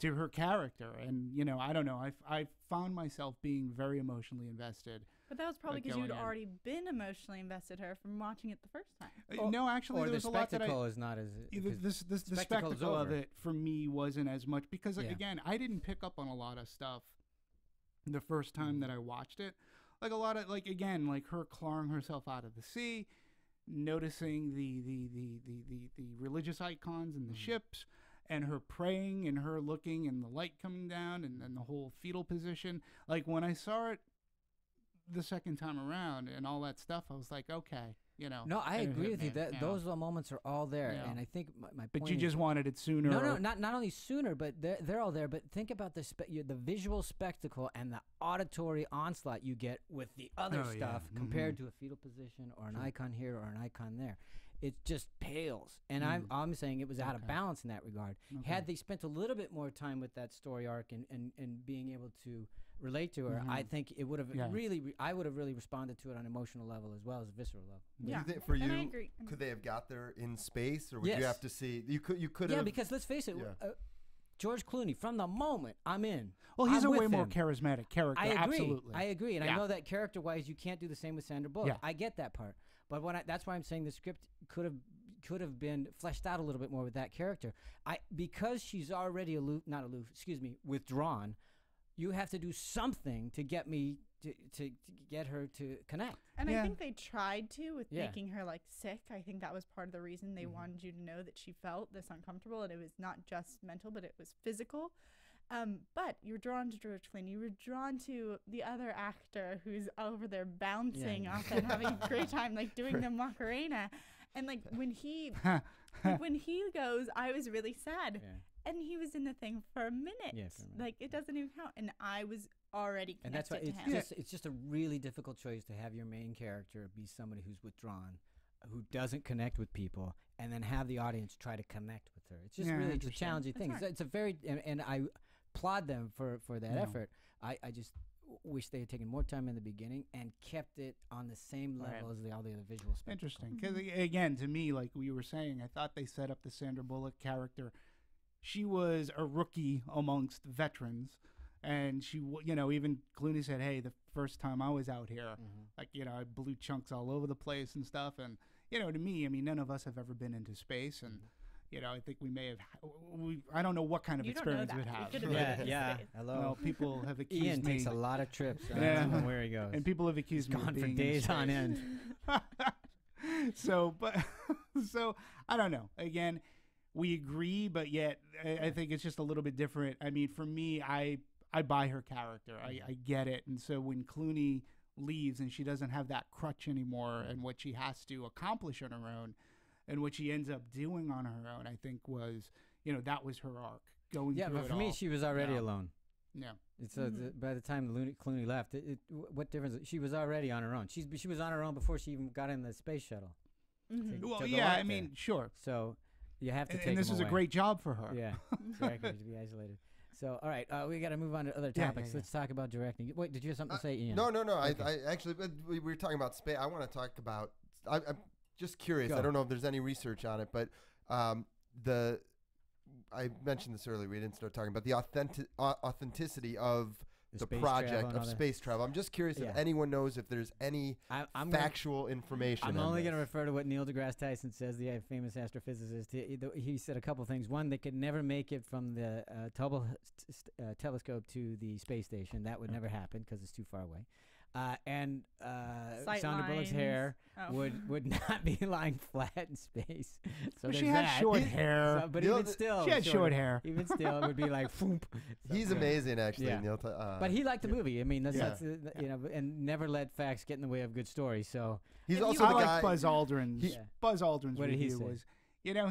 Speaker 5: to her character. And I don't know, I found myself being very emotionally invested.
Speaker 4: But that was probably because you'd already been emotionally invested in her from watching it the first time.
Speaker 5: No, actually, there was a lot that
Speaker 2: spectacle is not as
Speaker 5: the spectacle of it for me wasn't as much because again, I didn't pick up on a lot of stuff the first time that I watched it. Like a lot of like her clawing herself out of the sea, noticing the religious icons and the ships, and her praying and her looking and the light coming down and then the whole fetal position. Like when I saw it the second time around and all that stuff, I was like, okay,
Speaker 2: No, I agree with you. Those moments are all there, and I think my point.
Speaker 5: But you just wanted it sooner.
Speaker 2: No, not only sooner, but they're all there. But think about the visual spectacle and the auditory onslaught you get with the other stuff compared to a fetal position or an icon here or an icon there. It just pales, and I'm saying it was out of balance in that regard. Had they spent a little bit more time with that story arc and being able to relate to her, I think it would have I would have really responded to it on an emotional level as well as a visceral level.
Speaker 4: Yeah,
Speaker 3: for you,
Speaker 4: and I agree.
Speaker 3: Could they have got there in space, or would you have to see? You could.
Speaker 2: Yeah, because let's face it. George Clooney, from the moment I'm in.
Speaker 5: Well, he's
Speaker 2: I'm
Speaker 5: a way
Speaker 2: with
Speaker 5: more
Speaker 2: him.
Speaker 5: charismatic character.
Speaker 2: I agree.
Speaker 5: Absolutely.
Speaker 2: I agree, and I know that character-wise, you can't do the same with Sandra Bullock. I get that part, but that's why I'm saying the script could have been fleshed out a little bit more with that character. Because she's already withdrawn. You have to do something to get me to get her to connect.
Speaker 4: And I think they tried to with making her like sick. I think that was part of the reason they wanted you to know that she felt this uncomfortable, and it was not just mental, but it was physical. But you were drawn to George Clooney. You were drawn to the other actor who's over there bouncing off and having a great time, like doing the Macarena. And like when he goes, I was really sad. Yeah. And he was in the thing for a minute. Yeah, for a minute. Like, it doesn't even count. And I was already connected to him.
Speaker 2: It's just a really difficult choice to have your main character be somebody who's withdrawn, who doesn't connect with people, and then have the audience try to connect with her. It's just really a challenging thing. It's a very, and I applaud them for that effort. I just wish they had taken more time in the beginning and kept it on the same level as all the other visual spectacles.
Speaker 5: Interesting. Because, again, to me, like we were saying, I thought they set up the Sandra Bullock character. She was a rookie amongst veterans, and she, even Clooney said, "Hey, the first time I was out here, I blew chunks all over the place and stuff." And to me, I mean, none of us have ever been into space, and I think we may have. I don't know what kind of experience we'd have.
Speaker 2: Yeah. Hello.
Speaker 5: Well, people have accused
Speaker 2: Ian
Speaker 5: me.
Speaker 2: takes a lot of trips. Where he goes,
Speaker 5: and people have accused me of being
Speaker 2: for days on end.
Speaker 5: So I don't know. Again. We agree, but yet I think it's just a little bit different. I mean, for me, I buy her character. I get it. And so when Clooney leaves and she doesn't have that crutch anymore and what she has to accomplish on her own and what she ends up doing on her own, I think was, that was her arc going through it all. Yeah, but
Speaker 2: for me, she was already alone.
Speaker 5: Yeah.
Speaker 2: It's by the time Clooney left, what difference? She was already on her own. She was on her own before she even got in the space shuttle.
Speaker 5: Well, yeah, I mean, sure.
Speaker 2: So you have to take
Speaker 5: and this
Speaker 2: is
Speaker 5: a great job for her.
Speaker 2: Yeah, exactly, to be isolated. So, all right, we got to move on to other topics. Let's talk about directing. Wait, did you have something to say, Ian?
Speaker 3: No. Okay. I actually, we were talking about space. I want to talk about. I'm just curious. I don't know if there's any research on it, but I mentioned this earlier. We didn't start talking about the authenticity of the project of space travel. I'm just curious if anyone knows if there's any factual information.
Speaker 2: I'm only going to refer to what Neil deGrasse Tyson says, the famous astrophysicist. He said a couple things. One, they could never make it from the telescope to the space station. That would never happen because it's too far away. And Sandra Bullock's hair would not be lying flat in space. So
Speaker 5: she had short hair.
Speaker 2: So, but even still,
Speaker 5: she had short hair.
Speaker 2: Even still, it would be like.
Speaker 3: He's amazing, actually.
Speaker 2: Yeah.
Speaker 3: Neil
Speaker 2: but he liked the movie. I mean, that's and never let facts get in the way of good stories. So
Speaker 3: he's also the guy.
Speaker 5: Like Buzz Aldrin's. Buzz Aldrin's
Speaker 2: what
Speaker 5: review was.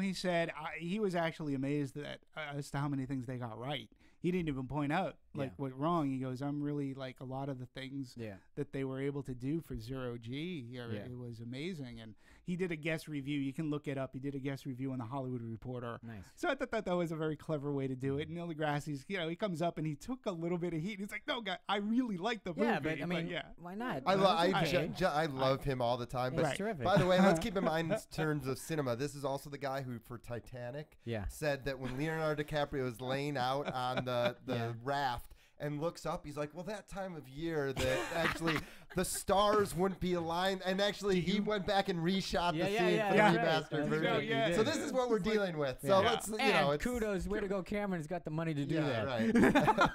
Speaker 5: He said he was actually amazed as to how many things they got right. he didn't even point out like what wrong. He goes, I'm really like a lot of the things that they were able to do for Zero G. It was amazing. And he did a guest review. You can look it up. He did a guest review on the Hollywood Reporter.
Speaker 2: Nice.
Speaker 5: So I thought that was a very clever way to do it. Neil deGrasse's, he comes up and he took a little bit of heat. He's like, no, guy, I really like the movie.
Speaker 2: Yeah, but I mean, why not?
Speaker 3: I love him all the time. But
Speaker 2: terrific.
Speaker 3: by the way, let's keep in mind in terms of cinema, this is also the guy who, for Titanic, said that when Leonardo DiCaprio was laying out on the raft and looks up, he's like, well, that time of year that actually the stars wouldn't be aligned, and actually he went back and reshot the scene for the remastered version. So this is what we're dealing with. So let's,
Speaker 2: it's kudos, way to go, Cameron has got the money to do that.
Speaker 3: Right.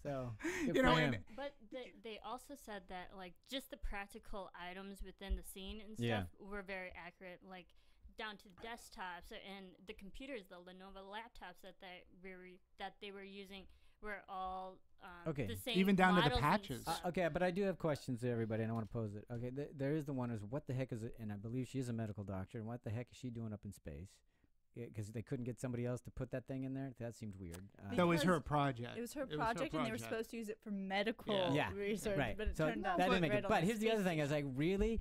Speaker 2: So,
Speaker 6: but they also said that like just the practical items within the scene and stuff were very accurate, like down to desktops and the computers, the Lenovo laptops that they were using were all the same.
Speaker 5: Even down to the
Speaker 6: models
Speaker 5: patches.
Speaker 2: Okay, but I do have questions to everybody, and I want to pose it. Okay, there is the one is what the heck is it? And I believe she is a medical doctor. And what the heck is she doing up in space? Because they couldn't get somebody else to put that thing in there. That seemed weird.
Speaker 5: That was her project.
Speaker 4: It was her project, and they were supposed to use it for medical research.
Speaker 2: Right.
Speaker 4: But it
Speaker 2: so
Speaker 4: turned out
Speaker 2: that didn't make
Speaker 4: right
Speaker 2: it.
Speaker 4: on
Speaker 2: But
Speaker 4: the
Speaker 2: here's the other
Speaker 4: space
Speaker 2: thing: is like
Speaker 4: station.
Speaker 2: really,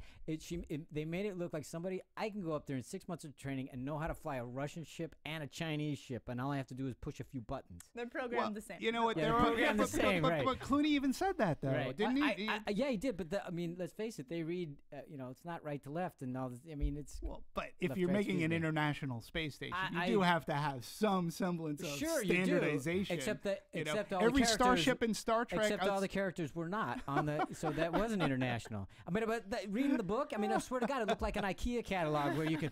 Speaker 2: they made it look like somebody I can go up there in 6 months of training and know how to fly a Russian ship and a Chinese ship, and all I have to do is push a few buttons.
Speaker 4: They're programmed the same.
Speaker 5: You know what?
Speaker 2: Yeah,
Speaker 5: they're
Speaker 2: programmed the same, right?
Speaker 5: But Clooney even said that though,
Speaker 2: Right.
Speaker 5: didn't he?
Speaker 2: Yeah, he did. But I mean, let's face it. They read, it's not right to left, and all this. I mean, it's
Speaker 5: but if
Speaker 2: left,
Speaker 5: you're
Speaker 2: right,
Speaker 5: making an
Speaker 2: excuse me.
Speaker 5: international space station, you
Speaker 2: I-
Speaker 5: do have to have some semblance of standardization.
Speaker 2: You do. Except all
Speaker 5: every
Speaker 2: the
Speaker 5: starship in Star Trek.
Speaker 2: Except all the characters were not on the, so that wasn't international. I mean, but reading the book, I mean, I swear to God, it looked like an IKEA catalog where you can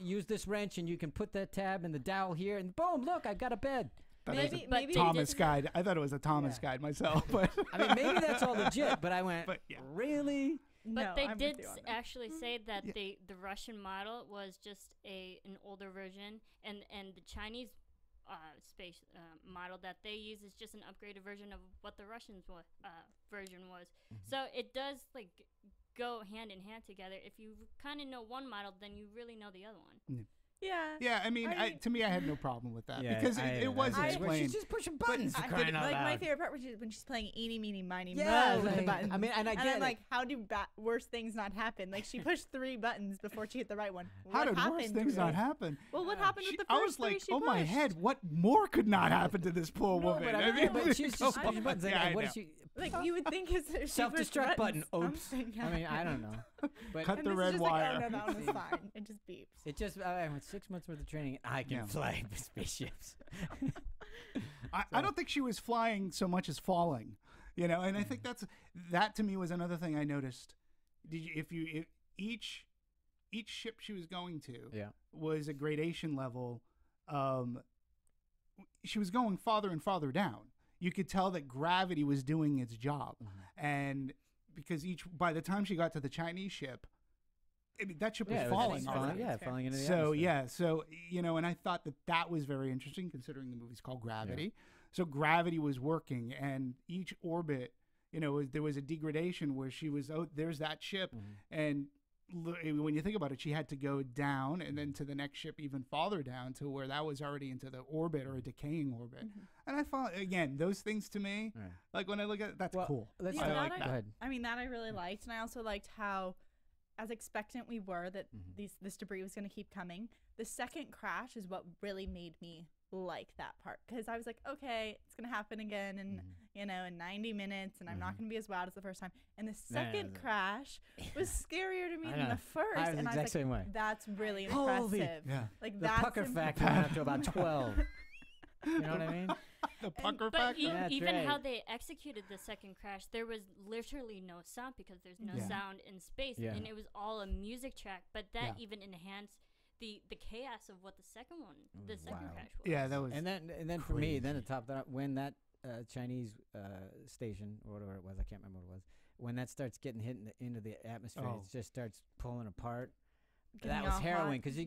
Speaker 2: use this wrench and you can put that tab and the dowel here and boom, look, I've got a bed.
Speaker 4: Maybe
Speaker 5: Thomas guide. I thought it was a Thomas guide myself, but
Speaker 2: I mean, maybe that's all legit. But I went, really?
Speaker 6: But
Speaker 4: No,
Speaker 6: they
Speaker 4: I'm
Speaker 6: did
Speaker 4: with you on that.
Speaker 6: actually say that the Russian model was just an older version, and the Chinese space model that they use is just an upgraded version of what the Russian version was. So it does like go hand in hand together. If you kind of know one model, then you really know the other one.
Speaker 5: Yeah, I mean, to me, I had no problem with that because it was
Speaker 2: She's
Speaker 5: explained.
Speaker 2: just pushing buttons for crying out
Speaker 4: like
Speaker 2: loud.
Speaker 4: my favorite part was when she's playing eeny, meeny, miny,
Speaker 2: Yeah,
Speaker 4: mo with the
Speaker 2: like,
Speaker 4: buttons.
Speaker 2: I mean, and I get
Speaker 4: I'm
Speaker 2: it.
Speaker 4: like, how do worse things not happen? Like she pushed 3 buttons before she hit the right one.
Speaker 5: How
Speaker 4: What
Speaker 5: did worse
Speaker 4: happened
Speaker 5: things
Speaker 4: to
Speaker 5: not
Speaker 4: it?
Speaker 5: happen?
Speaker 4: Well, what happened with the
Speaker 5: I
Speaker 4: first
Speaker 5: was like,
Speaker 4: three she
Speaker 5: oh my
Speaker 4: pushed?
Speaker 5: head, what more could not happen to this poor
Speaker 2: No,
Speaker 5: woman?
Speaker 2: but I
Speaker 5: I
Speaker 2: mean,
Speaker 5: mean,
Speaker 2: but she's just
Speaker 5: come
Speaker 2: pushing
Speaker 5: on.
Speaker 2: buttons. Like,
Speaker 5: Yeah, I
Speaker 2: what
Speaker 5: know.
Speaker 2: is she?
Speaker 4: Like you would think is if she pushed
Speaker 2: Self-destruct button.
Speaker 4: buttons,
Speaker 2: Oops.
Speaker 4: something
Speaker 2: I mean, I don't know. But
Speaker 5: Cut
Speaker 4: And
Speaker 5: the
Speaker 4: this is
Speaker 5: red
Speaker 4: just
Speaker 5: wire.
Speaker 4: Like, oh no, that one was fine. It just beeps.
Speaker 2: it just, I went 6 months worth of training. I can fly the spaceships.
Speaker 5: I don't think she was flying so much as falling, and I think that to me was another thing I noticed. If each ship she was going to was a gradation level, she was going farther and farther down. You could tell that gravity was doing its job, and because by the time she got to the Chinese ship, I mean, that ship was falling already.
Speaker 2: Falling into the atmosphere.
Speaker 5: So and I thought that was very interesting considering the movie's called Gravity. So gravity was working, and each orbit, there was a degradation where she was, there's that ship, and when you think about it, she had to go down and then to the next ship even farther down to where that was already into the orbit or a decaying orbit. And I thought, again, those things to me, like when I look at it, that's cool.
Speaker 2: Let's
Speaker 4: Yeah,
Speaker 2: go
Speaker 4: that
Speaker 2: ahead.
Speaker 4: I mean, that I really liked, and I also liked how, as expectant we were that this debris was going to keep coming. The second crash is what really made me like that part, because I was like, okay, it's going to happen again, and in 90 minutes, and I'm not going to be as wowed as the first time. And the second crash was scarier to me than the first.
Speaker 2: I was
Speaker 4: and
Speaker 2: the
Speaker 4: I was like,
Speaker 2: same way.
Speaker 4: That's really
Speaker 2: Holy-
Speaker 4: impressive. Like
Speaker 2: The
Speaker 4: that's
Speaker 2: pucker factor went up to about 12. You know what I mean?
Speaker 5: The pucker
Speaker 6: But
Speaker 5: factor.
Speaker 2: That's
Speaker 6: even
Speaker 2: right.
Speaker 6: how they executed the second crash, there was literally no sound because there's no sound in space, and it was all a music track. But that even enhanced the chaos of what the second crash was.
Speaker 5: Yeah, that was.
Speaker 2: And then for me, then to top that up, when that Chinese station or whatever it was, I can't remember what it was, when that starts getting hit into the atmosphere, it just starts pulling apart.
Speaker 4: Getting
Speaker 2: That was
Speaker 4: all
Speaker 2: harrowing
Speaker 4: hot.
Speaker 2: because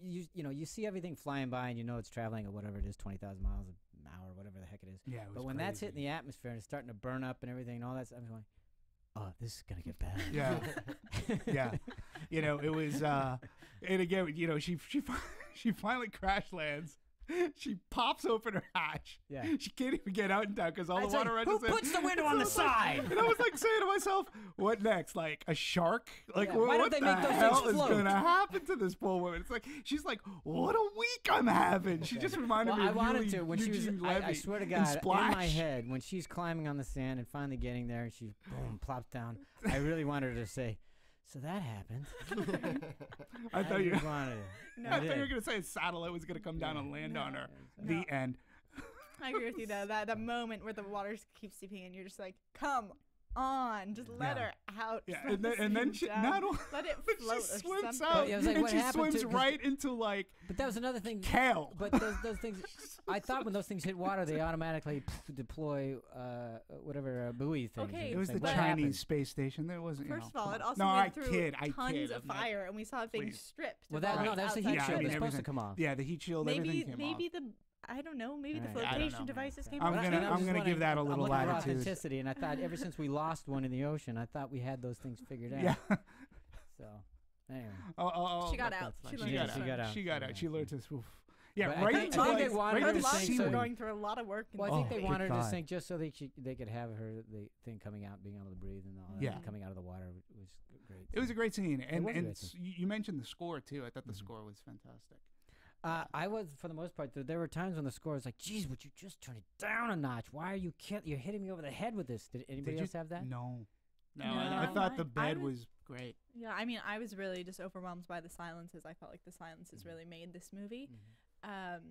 Speaker 2: you see everything flying by and it's traveling at whatever it is, 20,000 miles an hour, whatever the heck it is.
Speaker 5: Yeah, it was
Speaker 2: But when that's hitting
Speaker 5: crazy.
Speaker 2: the atmosphere and it's starting to burn up and everything and all that stuff, I'm going, oh, this is gonna get bad.
Speaker 5: Yeah. It was. And again, she finally crash lands. She pops open her hatch.
Speaker 2: Yeah.
Speaker 5: She can't even get out in time because all
Speaker 2: I'd
Speaker 5: the
Speaker 2: say,
Speaker 5: water
Speaker 2: who
Speaker 5: rushes in.
Speaker 2: puts the window on the side?
Speaker 5: And I was like saying to myself, what next? Like a shark? Like
Speaker 2: Yeah, why don't
Speaker 5: what
Speaker 2: they
Speaker 5: the
Speaker 2: make those
Speaker 5: hell
Speaker 2: things
Speaker 5: is
Speaker 2: float?
Speaker 5: going to happen to this poor woman? It's like, she's like, what a week I'm having. She just reminded me
Speaker 2: I
Speaker 5: of
Speaker 2: wanted to when
Speaker 5: Eugene
Speaker 2: she was.
Speaker 5: Levy
Speaker 2: I swear to
Speaker 5: in
Speaker 2: God, in
Speaker 5: Splash.
Speaker 2: my head, when she's climbing on the sand and finally getting there, and she boom plops down. I really wanted her to say, "So that happened."
Speaker 5: I thought you.
Speaker 2: just wanted it.
Speaker 4: No.
Speaker 5: I thought you were gonna say a satellite was gonna come down and land on her.
Speaker 4: No.
Speaker 5: The end.
Speaker 4: I agree with you though. That moment where the water keeps seeping in, you're just like, come on, just let her out.
Speaker 5: Yeah,
Speaker 4: Just let
Speaker 5: and
Speaker 4: the
Speaker 5: then
Speaker 4: steam
Speaker 5: she
Speaker 4: down.
Speaker 5: not only
Speaker 4: let it
Speaker 5: she
Speaker 4: float or
Speaker 5: swims
Speaker 4: something.
Speaker 5: out,
Speaker 2: Yeah, I was like,
Speaker 5: and
Speaker 2: what
Speaker 5: she
Speaker 2: happened
Speaker 5: swims
Speaker 2: to- 'cause-
Speaker 5: right into like
Speaker 2: But that was another thing.
Speaker 5: kale.
Speaker 2: But those things, I thought when those things hit water, they automatically deploy whatever buoy things.
Speaker 4: Okay,
Speaker 5: It was the
Speaker 2: Like, what
Speaker 5: Chinese
Speaker 2: happened?
Speaker 5: space station. There wasn't.
Speaker 4: First of all,
Speaker 5: come
Speaker 4: it
Speaker 5: on.
Speaker 4: also
Speaker 5: no,
Speaker 4: went through
Speaker 5: I
Speaker 4: tons
Speaker 5: kid.
Speaker 4: of
Speaker 5: I'm not-
Speaker 4: fire, and we saw things
Speaker 5: please.
Speaker 4: stripped.
Speaker 2: Well, that no,
Speaker 4: right
Speaker 2: that's the
Speaker 4: outside
Speaker 2: heat
Speaker 5: Yeah, I
Speaker 2: shield.
Speaker 5: mean,
Speaker 2: It's supposed to
Speaker 5: everything-
Speaker 2: come off.
Speaker 5: Yeah, the heat shield.
Speaker 4: Maybe
Speaker 5: everything came
Speaker 4: maybe
Speaker 5: off.
Speaker 4: the I don't know. Maybe the
Speaker 2: All right, I don't
Speaker 4: flotation
Speaker 5: know.
Speaker 4: devices came
Speaker 5: I'm
Speaker 4: off.
Speaker 5: gonna-
Speaker 2: I
Speaker 5: I'm
Speaker 2: just
Speaker 5: gonna
Speaker 2: wanna-
Speaker 5: give that a little
Speaker 2: I'm looking for
Speaker 5: latitude.
Speaker 2: authenticity, and I thought ever since we lost one in the ocean, I thought we had those things figured out.
Speaker 5: Yeah.
Speaker 2: So anyway,
Speaker 4: She got
Speaker 2: But
Speaker 4: out.
Speaker 2: that's
Speaker 4: She
Speaker 2: fine.
Speaker 4: learned
Speaker 2: She
Speaker 4: to
Speaker 2: got
Speaker 4: swim.
Speaker 2: out.
Speaker 5: She got
Speaker 2: Yeah,
Speaker 5: out. She
Speaker 2: so-
Speaker 5: learned to swim. Yeah,
Speaker 2: But I
Speaker 5: right
Speaker 2: think-
Speaker 5: into
Speaker 2: I think
Speaker 5: like,
Speaker 2: they wanted
Speaker 5: right
Speaker 2: her
Speaker 5: into
Speaker 2: to
Speaker 4: Her
Speaker 2: sink
Speaker 5: sea
Speaker 2: so-
Speaker 4: lungs
Speaker 5: wing.
Speaker 4: going through a lot of work.
Speaker 2: well, I think they
Speaker 3: good
Speaker 2: wanted her to
Speaker 3: God.
Speaker 2: sink just so they could have her the thing coming out, being able to breathe, and all that
Speaker 5: Yeah.
Speaker 2: coming out of the water was great.
Speaker 5: It was a great scene, and
Speaker 2: was a
Speaker 5: and
Speaker 2: great scene.
Speaker 5: you mentioned the score too. I thought the
Speaker 2: Mhm.
Speaker 5: score was fantastic.
Speaker 2: I was, for the most part, there were times when the score was like, "Geez, would you just turn it down a notch? Why are you you're hitting me over the head with this?" Did anybody
Speaker 5: you?
Speaker 2: else have that?
Speaker 5: No,
Speaker 4: No,
Speaker 5: I thought the
Speaker 4: I
Speaker 5: bed
Speaker 4: was-
Speaker 5: was great.
Speaker 4: Yeah, I mean, I was really just overwhelmed by the silences. I felt like the silences
Speaker 2: Mhm.
Speaker 4: really made this movie.
Speaker 2: Mhm.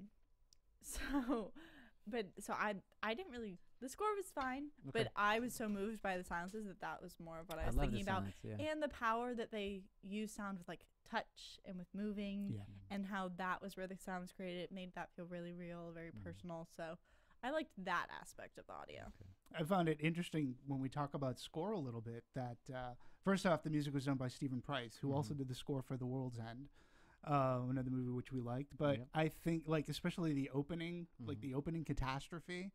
Speaker 4: So I didn't really. The score was fine,
Speaker 2: Okay.
Speaker 4: but I was so moved by the silences that was more of what I was
Speaker 2: love
Speaker 4: thinking
Speaker 2: the
Speaker 4: about,
Speaker 2: silence, yeah.
Speaker 4: and the power that they use sound with like touch and with moving,
Speaker 5: Yeah.
Speaker 4: and how that was where the sound was created. It made that feel really real, very
Speaker 2: Mhm.
Speaker 4: personal. So I liked that aspect of the audio.
Speaker 5: I found it interesting when we talk about score a little bit that first off, the music was done by Stephen Price, who also did the score for The World's End, another movie which we liked. But
Speaker 2: Yep.
Speaker 5: I think, like, especially the opening, like the opening catastrophe,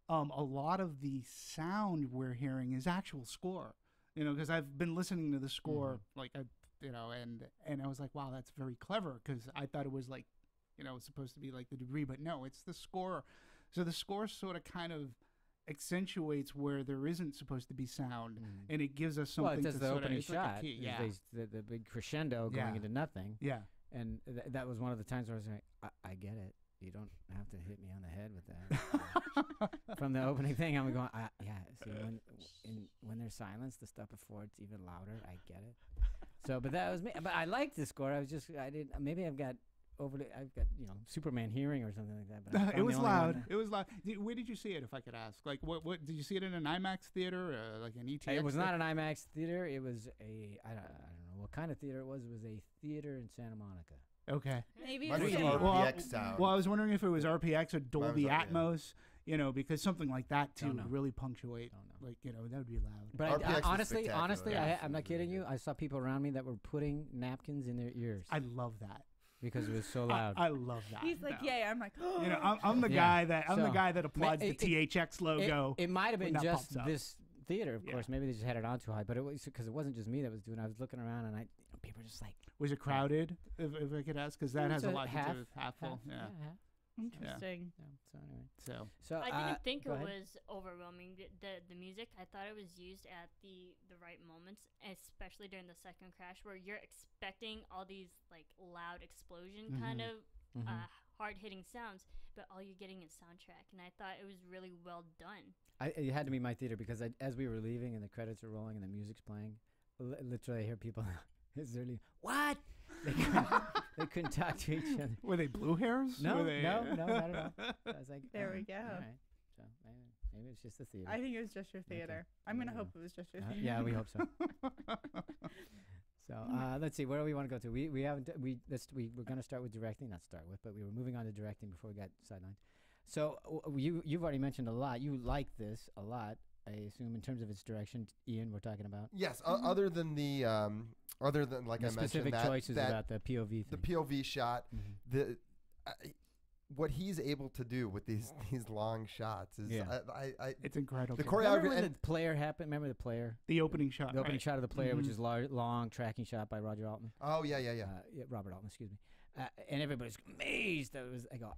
Speaker 5: a lot of the sound we're hearing is actual score. You know, because I've been listening to the score, like, and I was like, wow, that's very clever, because I thought it was like, you know, it's supposed to be like the debris, but no, it's the score. So the score sort of kind of accentuates where there isn't supposed to be sound, and it gives us
Speaker 2: Well,
Speaker 5: something
Speaker 2: it does
Speaker 5: to
Speaker 2: the
Speaker 5: sort of,
Speaker 2: opening
Speaker 5: it's like a
Speaker 2: shot.
Speaker 5: key,
Speaker 2: is
Speaker 5: yeah,
Speaker 2: the big crescendo
Speaker 5: Yeah.
Speaker 2: going into nothing.
Speaker 5: yeah.
Speaker 2: And that was one of the times where I was like, I get it. You don't have to hit me on the head with that. From the opening thing, I'm going, yeah. See, when there's silence, the stuff before it's even louder. I get it. So, but that was me. But I liked the score. Maybe I've got Superman hearing or something like that. But
Speaker 5: It
Speaker 2: I'm
Speaker 5: was
Speaker 2: the only one
Speaker 5: loud.
Speaker 2: that-
Speaker 5: It was loud. Where did you see it, if I could ask? Like, what did you see it in an IMAX theater, like an ETX?
Speaker 2: It was not an IMAX theater. It was I don't know what kind of theater it was. It was a theater in Santa Monica.
Speaker 5: Okay.
Speaker 4: Maybe
Speaker 3: Mine was
Speaker 4: it's
Speaker 2: 3D.
Speaker 3: RPX sound.
Speaker 5: Well, I was wondering if it was RPX or Dolby
Speaker 3: RPX.
Speaker 5: Atmos. You know, because something like that too
Speaker 2: Don't know.
Speaker 5: would really punctuate.
Speaker 2: Don't know.
Speaker 5: Like, you know, that would be loud.
Speaker 2: But
Speaker 3: RPX was
Speaker 2: honestly,
Speaker 3: spectacular.
Speaker 2: I'm not kidding you. I saw people around me that were putting napkins in their ears
Speaker 5: I love that.
Speaker 2: because it was so loud.
Speaker 5: I love that.
Speaker 4: He's like,
Speaker 5: No.
Speaker 4: yay. I'm like,
Speaker 5: You know, I'm the
Speaker 2: Yeah.
Speaker 5: guy that
Speaker 2: So,
Speaker 5: applauds the THX logo.
Speaker 2: It might have
Speaker 5: when
Speaker 2: been
Speaker 5: that
Speaker 2: just
Speaker 5: pops up.
Speaker 2: this theater, of
Speaker 5: Yeah.
Speaker 2: course. Maybe they just had it on too high, but it was because it wasn't just me that was doing it. I was looking around and people were just like
Speaker 5: Was it crowded? If I could ask, because that
Speaker 2: It
Speaker 5: has
Speaker 2: was
Speaker 5: a lot to
Speaker 2: half-
Speaker 5: do with half full. Yeah.
Speaker 2: half.
Speaker 4: interesting.
Speaker 2: Yeah, so anyway,
Speaker 5: So
Speaker 2: so
Speaker 6: I didn't think
Speaker 2: go
Speaker 6: it
Speaker 2: ahead.
Speaker 6: was overwhelming. The music, I thought it was used at the right moments, especially during the second crash, where you're expecting all these like loud explosion kind of hard hitting sounds, but all you're getting is soundtrack, and I thought it was really well done.
Speaker 2: It had to be my theater because as we were leaving and the credits were rolling and the music's playing, literally I hear people. It's literally what they couldn't talk to each other.
Speaker 5: were they blue hairs?
Speaker 2: No,
Speaker 5: Were they,
Speaker 2: no, not at all. I was like,
Speaker 4: There we
Speaker 2: oh,
Speaker 4: go.
Speaker 2: All right. So maybe it's just the theater.
Speaker 4: I think it was just your theater. I'm gonna
Speaker 2: Yeah.
Speaker 4: hope it was just your theater.
Speaker 2: Yeah, we hope so. So let's see, where do we want to go to? We haven't we're going to start with directing, not start with, but we were moving on to directing before we got sidelined. So you've already mentioned a lot. You like this a lot, I assume, in terms of its direction. Ian, we're talking about
Speaker 3: Yes, other than like
Speaker 2: the
Speaker 3: I
Speaker 2: specific
Speaker 3: mentioned
Speaker 2: choices
Speaker 3: that
Speaker 2: about the POV thing.
Speaker 3: the POV shot,
Speaker 2: Mhm.
Speaker 3: what he's able to do with these long shots is
Speaker 2: Yeah.
Speaker 5: It's incredible.
Speaker 3: The
Speaker 2: Remember
Speaker 3: choreography
Speaker 2: when
Speaker 3: and
Speaker 2: the player happened? Remember the player?
Speaker 5: The opening shot.
Speaker 2: The opening
Speaker 5: right.
Speaker 2: shot of the player, which
Speaker 5: Mhm.
Speaker 2: is long tracking shot by Roger Altman.
Speaker 3: oh yeah.
Speaker 2: Robert Altman, excuse me. and everybody's amazed. I go,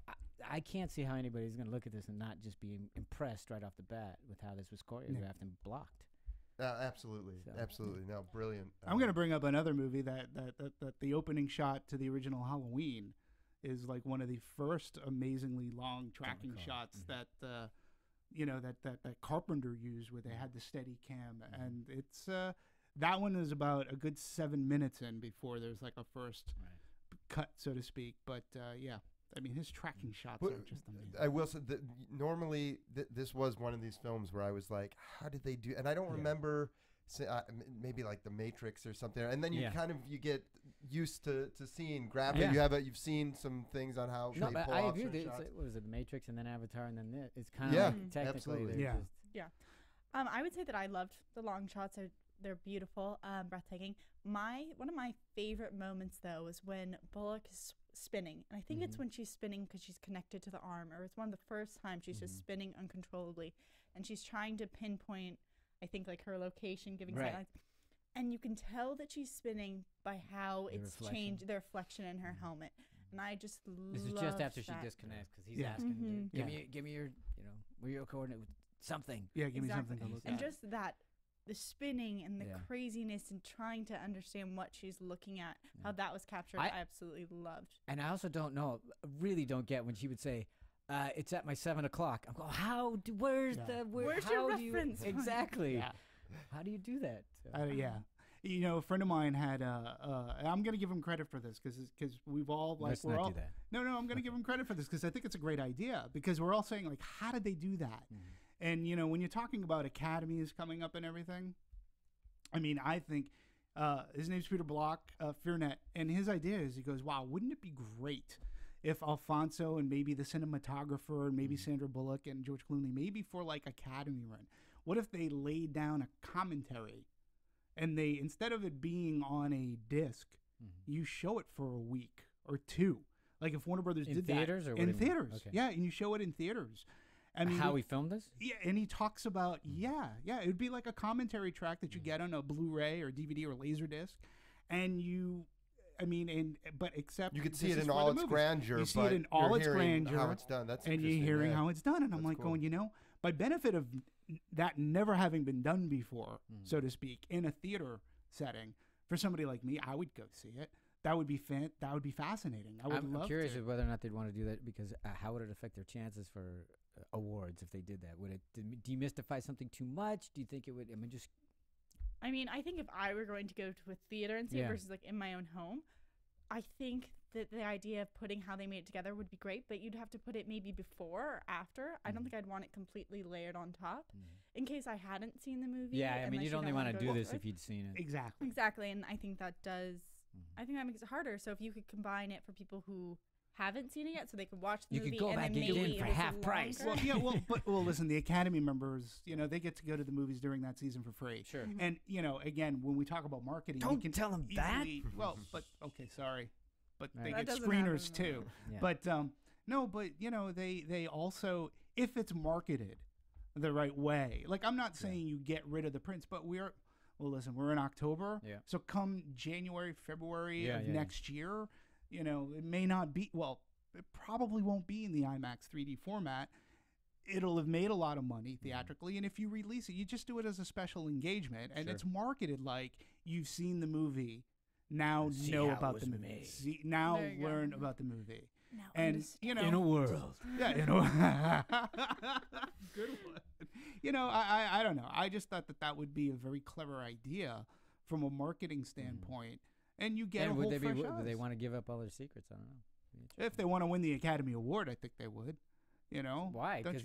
Speaker 2: I can't see how anybody's going to look at this and not just be impressed right off the bat with how this was choreographed and blocked.
Speaker 3: Absolutely,
Speaker 2: So.
Speaker 3: absolutely. No, brilliant.
Speaker 5: I'm going to bring up another movie that the opening shot to the original Halloween is like one of the first amazingly long tracking shots that that Carpenter used, where they had the steady cam, and it's that one is about a good 7 minutes in before there's like a first cut, so to speak. But yeah, I mean, his tracking shots are just amazing.
Speaker 3: I will say that normally this was one of these films where I was like, how did they do? And I don't remember, maybe like The Matrix or something. And then you get used to seeing graphic.
Speaker 2: Yeah.
Speaker 3: You've seen some things on how
Speaker 2: No,
Speaker 3: they
Speaker 2: but
Speaker 3: pull
Speaker 2: I
Speaker 3: off
Speaker 2: agree.
Speaker 3: certain
Speaker 2: It's
Speaker 3: shots.
Speaker 2: like, what was it, The Matrix and then Avatar and then this? It's kind of like technically
Speaker 3: absolutely.
Speaker 2: they're
Speaker 5: Yeah.
Speaker 2: just
Speaker 4: I would say that I loved the long shots. They're beautiful, breathtaking. One of my favorite moments though was when Bullock is spinning, and I think it's when she's spinning because she's connected to the arm, or it's one of the first times she's just spinning uncontrollably, and she's trying to pinpoint, I think, like her location, giving sightlines, and you can tell that she's spinning by how it's changed the reflection in her helmet, and I just
Speaker 2: This is just after she disconnects because he's asking, give me your, where your coordinate with something.
Speaker 5: Yeah, give me something to look
Speaker 4: and
Speaker 5: at.
Speaker 4: just that. The spinning and the craziness and trying to understand what she's looking at, how that was captured, I absolutely loved.
Speaker 2: And I also really don't get when she would say, it's at my 7 o'clock. I'm going, where's
Speaker 4: your reference?
Speaker 2: Exactly. How do you do that?
Speaker 5: Yeah. A friend of mine had, and I'm going to give him credit for this because we've all, like,
Speaker 2: Let's not do that.
Speaker 5: No, I'm going to give him credit for this because I think it's a great idea, because we're all saying, like, how did they do that? And, when you're talking about academies coming up and everything, I mean, I think his name's Peter Block, Fearnet, and his idea is, he goes, wow, wouldn't it be great if Alfonso and maybe the cinematographer and maybe Sandra Bullock and George Clooney, maybe for like Academy run, what if they laid down a commentary and they, instead of it being on a disc, you show it for a week or two? Like if Warner Brothers did
Speaker 2: theaters
Speaker 5: that.
Speaker 2: or
Speaker 5: In theaters. Okay. Yeah, and you show it in theaters. I mean,
Speaker 2: how he filmed this?
Speaker 5: Yeah, and he talks about, it would be like a commentary track that you get on a Blu-ray or DVD or Laserdisc, and except
Speaker 3: you could see it in all its grandeur.
Speaker 5: You see it in all its grandeur,
Speaker 3: how it's done. That's
Speaker 5: and you're hearing how it's done, and I'm like
Speaker 3: cool.
Speaker 5: going, by benefit of that never having been done before, so to speak, in a theater setting, for somebody like me, I would go see it. That would be fascinating. I'm
Speaker 2: curious of whether or not they'd want to do that, because how would it affect their chances for awards if they did that? Would it demystify something too much? Do you think it would?
Speaker 4: I mean, I think if I were going to go to a theater and see it versus like in my own home, I think that the idea of putting how they made it together would be great, but you'd have to put it maybe before or after. I don't think I'd want it completely layered on top in case I hadn't seen the movie.
Speaker 2: Yeah, I mean, you'd only want to do this if you'd seen it.
Speaker 5: Exactly,
Speaker 4: and I think that does. I think that makes it harder. So if you could combine it for people who haven't seen it yet, so they could watch the movie,
Speaker 2: you could go back and get in for half price.
Speaker 5: Well, listen, the Academy members, they get to go to the movies during that season for free.
Speaker 2: Sure.
Speaker 5: And again, when we talk about marketing,
Speaker 2: don't tell them that.
Speaker 5: Well, but okay, sorry, but they
Speaker 4: that
Speaker 5: get screeners too.
Speaker 2: Yeah.
Speaker 5: But no, but they also, if it's marketed the right way, like I'm not saying you get rid of the prints, but we're in October, so come January, February of next year. It may not be, it probably won't be in the IMAX 3D format. It'll have made a lot of money theatrically, and if you release it, you just do it as a special engagement, and it's marketed like you've seen the movie, now know about the movie. Now learn about the movie.
Speaker 4: Now
Speaker 5: and
Speaker 2: in a world.
Speaker 5: Yeah, good one. I don't know. I just thought that would be a very clever idea from a marketing standpoint. And you get a whole fresh eyes.
Speaker 2: Would they want to give up all their secrets? I don't know.
Speaker 5: If they want to win the Academy Award, I think they would.
Speaker 2: Why?
Speaker 5: Because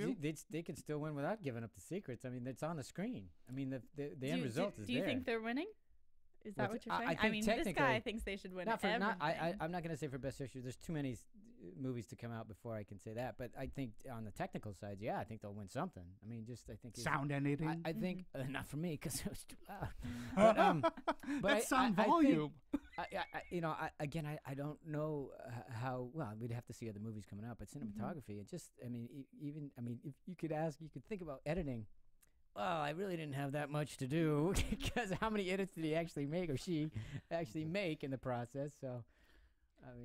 Speaker 2: they could still win without giving up the secrets. I mean, it's on the screen. I mean, the end result is there.
Speaker 4: Do you think they're winning? Is that what you're saying?
Speaker 2: I mean,
Speaker 4: this guy thinks they should win everything.
Speaker 2: I'm not going to say for best picture. There's too many movies to come out before I can say that. But I think on the technical side, I think they'll win something. I mean, I think
Speaker 5: sound editing.
Speaker 2: I think not for me because it was too loud. But
Speaker 5: that's sound volume.
Speaker 2: I don't know how well. We'd have to see other movies coming out, but cinematography. It just, if you could think about editing. Well, I really didn't have that much to do because how many edits did he actually make or she actually make in the process? So,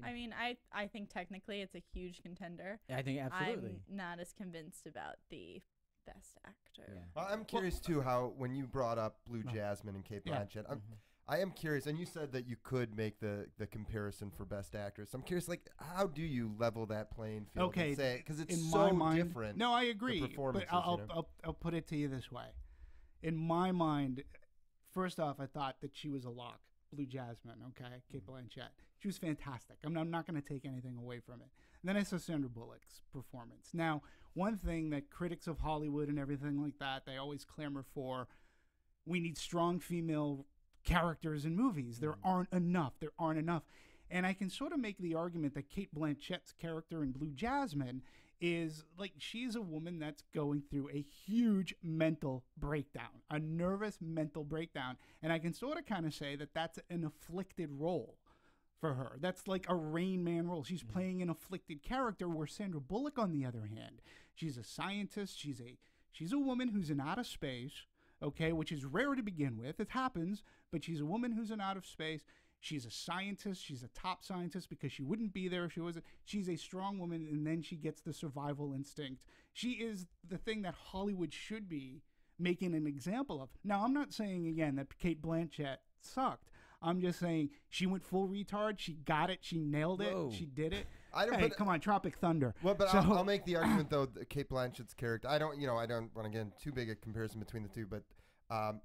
Speaker 4: I mean, I think technically it's a huge contender.
Speaker 2: I think absolutely.
Speaker 4: I'm not as convinced about the best actor.
Speaker 2: Yeah.
Speaker 3: Well, I'm curious too how when you brought up Blue Jasmine and Cate Blanchett, I am curious, and you said that you could make the comparison for Best Actress. I'm curious, like, how do you level that playing field?
Speaker 5: Okay,
Speaker 3: because it's
Speaker 5: in
Speaker 3: so
Speaker 5: my mind,
Speaker 3: different.
Speaker 5: No, I agree.
Speaker 3: The
Speaker 5: But
Speaker 3: performances,
Speaker 5: I'll put it to you this way. In my mind, first off, I thought that she was a lock. Blue Jasmine, okay, Cate Blanchett. She was fantastic. I'm not going to take anything away from it. And then I saw Sandra Bullock's performance. Now, one thing that critics of Hollywood and everything like that, they always clamor for, we need strong female characters in movies. There aren't enough. And I can sort of make the argument that Cate Blanchett's character in Blue Jasmine is like she's a woman that's going through a huge mental breakdown, a nervous mental breakdown. And I can sort of kind of say that that's an afflicted role for her. That's like a Rain Man role. She's playing an afflicted character, where Sandra Bullock, on the other hand, she's a scientist. She's a woman who's in outer space, okay, which is rare to begin with. It happens, but she's a woman who's in outer space. She's a scientist. She's a top scientist because she wouldn't be there if she wasn't. She's a strong woman, and then she gets the survival instinct. She is the thing that Hollywood should be making an example of. Now, I'm not saying, again, that Cate Blanchett sucked. I'm just saying she went full retard. She got it. She nailed it.
Speaker 2: Whoa.
Speaker 5: She did it.
Speaker 3: Hey,
Speaker 5: come on, Tropic Thunder.
Speaker 3: Well, but
Speaker 5: So-
Speaker 3: I'll make the argument though. Cate Blanchett's character. I don't want to get into too big a comparison between the two, but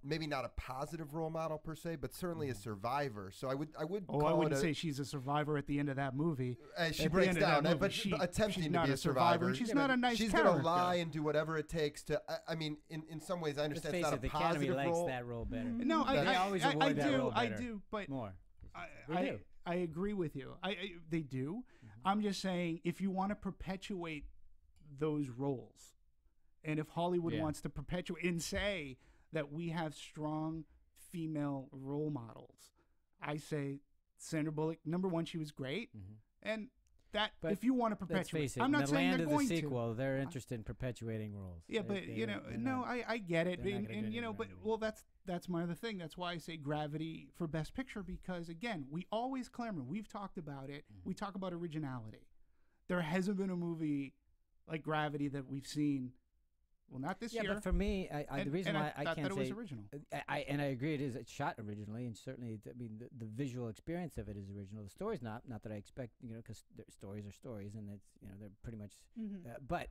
Speaker 3: maybe not a positive role model per se, but certainly a survivor. So I would.
Speaker 5: Oh, I wouldn't say she's a survivor at the end of that movie.
Speaker 3: She
Speaker 5: At the
Speaker 3: breaks
Speaker 5: end of that
Speaker 3: down,
Speaker 5: movie,
Speaker 3: but attempting
Speaker 5: she's
Speaker 3: to
Speaker 5: not
Speaker 3: be a survivor.
Speaker 5: and she's not a nice
Speaker 3: She's
Speaker 5: character.
Speaker 3: going to lie and do whatever it takes to. I mean, in some ways, I
Speaker 2: Let's
Speaker 3: understand
Speaker 2: face
Speaker 3: it's not
Speaker 2: it, the
Speaker 3: a positive
Speaker 2: Academy likes
Speaker 3: role.
Speaker 2: that role better.
Speaker 5: No,
Speaker 2: They always avoid that role
Speaker 5: I
Speaker 2: better.
Speaker 5: do, but
Speaker 2: More.
Speaker 5: I agree with you. They do. I'm just saying, if you want to perpetuate those roles, and if Hollywood wants to perpetuate and say that we have strong female role models, I say Sandra Bullock, number one, she was great, and that
Speaker 2: But
Speaker 5: if you want to
Speaker 2: Let's
Speaker 5: perpetuate,
Speaker 2: face it,
Speaker 5: I'm
Speaker 2: in
Speaker 5: not
Speaker 2: the
Speaker 5: saying
Speaker 2: land
Speaker 5: they're
Speaker 2: of the
Speaker 5: going
Speaker 2: sequel, they're interested in perpetuating roles.
Speaker 5: Yeah,
Speaker 2: They-
Speaker 5: but
Speaker 2: they're- they're
Speaker 5: no,
Speaker 2: not-
Speaker 5: I get it,
Speaker 2: they're not
Speaker 5: and,
Speaker 2: gonna do
Speaker 5: you know,
Speaker 2: anything
Speaker 5: but
Speaker 2: around it.
Speaker 5: that's my other thing. That's why I say Gravity for Best Picture, because again, we always clamor. We've talked about it. We talk about originality. There hasn't been a movie like Gravity that we've seen. Well, not this year.
Speaker 2: Yeah, but for me, the reason why I
Speaker 5: thought
Speaker 2: can't
Speaker 5: that
Speaker 2: say
Speaker 5: it was original.
Speaker 2: I agree it's shot originally, and certainly I mean the visual experience of it is original. The story's not that I expect, because stories are stories, and it's they're pretty much. But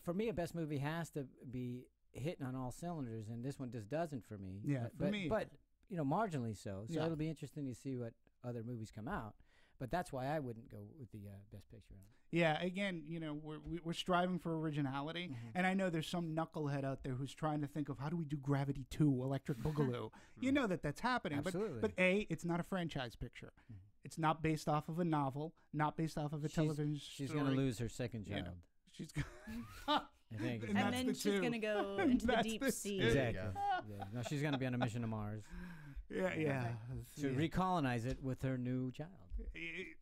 Speaker 2: for me, a best movie has to be hitting on all cylinders, and this one just doesn't for me.
Speaker 5: Yeah, for me.
Speaker 2: But marginally so. So
Speaker 5: Yeah.
Speaker 2: it'll be interesting to see what other movies come out. But that's why I wouldn't go with the best picture.
Speaker 5: Yeah, again, we're striving for originality, and I know there's some knucklehead out there who's trying to think of how do we do Gravity 2, Electric Boogaloo. You know that's happening,
Speaker 2: Absolutely.
Speaker 5: but it's not a franchise picture. It's not based off of a novel, not based off of a television
Speaker 2: She's
Speaker 5: story.
Speaker 2: going to lose her second
Speaker 5: You know,
Speaker 2: child.
Speaker 5: She's
Speaker 2: I think.
Speaker 5: And
Speaker 4: And
Speaker 5: that's
Speaker 4: then
Speaker 5: the
Speaker 4: she's
Speaker 5: two.
Speaker 4: gonna go into the
Speaker 5: That's
Speaker 4: deep
Speaker 5: the
Speaker 4: sea.
Speaker 5: two.
Speaker 2: Exactly.
Speaker 3: Yeah.
Speaker 2: Yeah. No, she's going to be on a mission to Mars
Speaker 5: yeah.
Speaker 2: to recolonize it with her new child.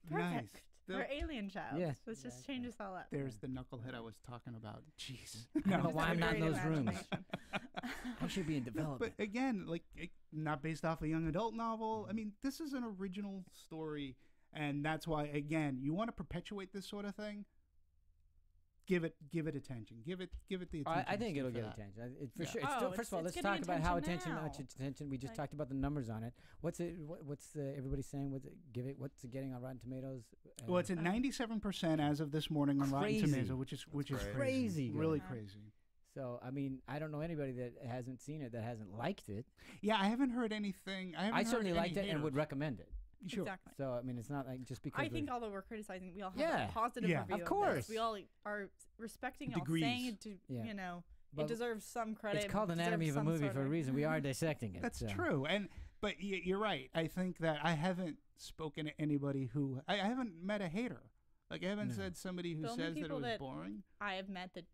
Speaker 5: Nice.
Speaker 4: Perfect. Or alien child.
Speaker 2: Yeah.
Speaker 4: Let's just change this all up.
Speaker 5: There's the knucklehead I was talking about. Jeez.
Speaker 2: I don't know
Speaker 4: Just
Speaker 2: why
Speaker 4: a
Speaker 2: I'm not in
Speaker 4: great
Speaker 2: those rooms.
Speaker 4: imagination.
Speaker 2: I should be in development.
Speaker 5: But again, not based off a young adult novel. I mean, this is an original story, and that's why, again, you want to perpetuate this sort of thing. Give it attention. Give it the attention.
Speaker 2: I think it'll
Speaker 5: for
Speaker 2: get
Speaker 5: that.
Speaker 2: attention. For
Speaker 5: Yeah.
Speaker 2: sure.
Speaker 4: Oh,
Speaker 2: First of all,
Speaker 4: it's
Speaker 2: let's
Speaker 4: getting
Speaker 2: talk about how
Speaker 4: attention now.
Speaker 2: attention. We just
Speaker 4: Like-
Speaker 2: talked about the numbers on it. What's everybody saying? What's it getting on Rotten Tomatoes?
Speaker 5: Well, it's at 97% as of this morning on Rotten
Speaker 2: Crazy.
Speaker 5: Tomatoes, which is
Speaker 3: great.
Speaker 2: Crazy good.
Speaker 5: really
Speaker 4: Yeah.
Speaker 5: crazy.
Speaker 2: So I mean, I don't know anybody that hasn't seen it that hasn't liked it.
Speaker 5: Yeah, I haven't heard anything.
Speaker 2: I certainly liked it and would recommend it.
Speaker 5: Sure.
Speaker 4: Exactly.
Speaker 2: So I mean, it's not like just because
Speaker 4: I think although we're criticizing, we all have
Speaker 2: Yeah.
Speaker 4: a positive
Speaker 5: Yeah.
Speaker 4: review
Speaker 2: Of
Speaker 4: this.
Speaker 2: course.
Speaker 4: We all are respecting
Speaker 5: Degrees.
Speaker 4: y'all, saying it to,
Speaker 2: Yeah.
Speaker 4: it
Speaker 2: But
Speaker 4: deserves some credit.
Speaker 2: it's called
Speaker 4: deserves
Speaker 2: Anatomy of a
Speaker 4: some
Speaker 2: Movie
Speaker 4: sort
Speaker 2: for a reason. We are dissecting it.
Speaker 5: That's
Speaker 2: so.
Speaker 5: true. But you're right. I think that I haven't spoken to anybody who I haven't met a hater. Like I haven't
Speaker 2: No.
Speaker 5: said somebody who
Speaker 4: The only
Speaker 5: says that it
Speaker 4: people
Speaker 5: was
Speaker 4: that-
Speaker 5: boring.
Speaker 4: I have met that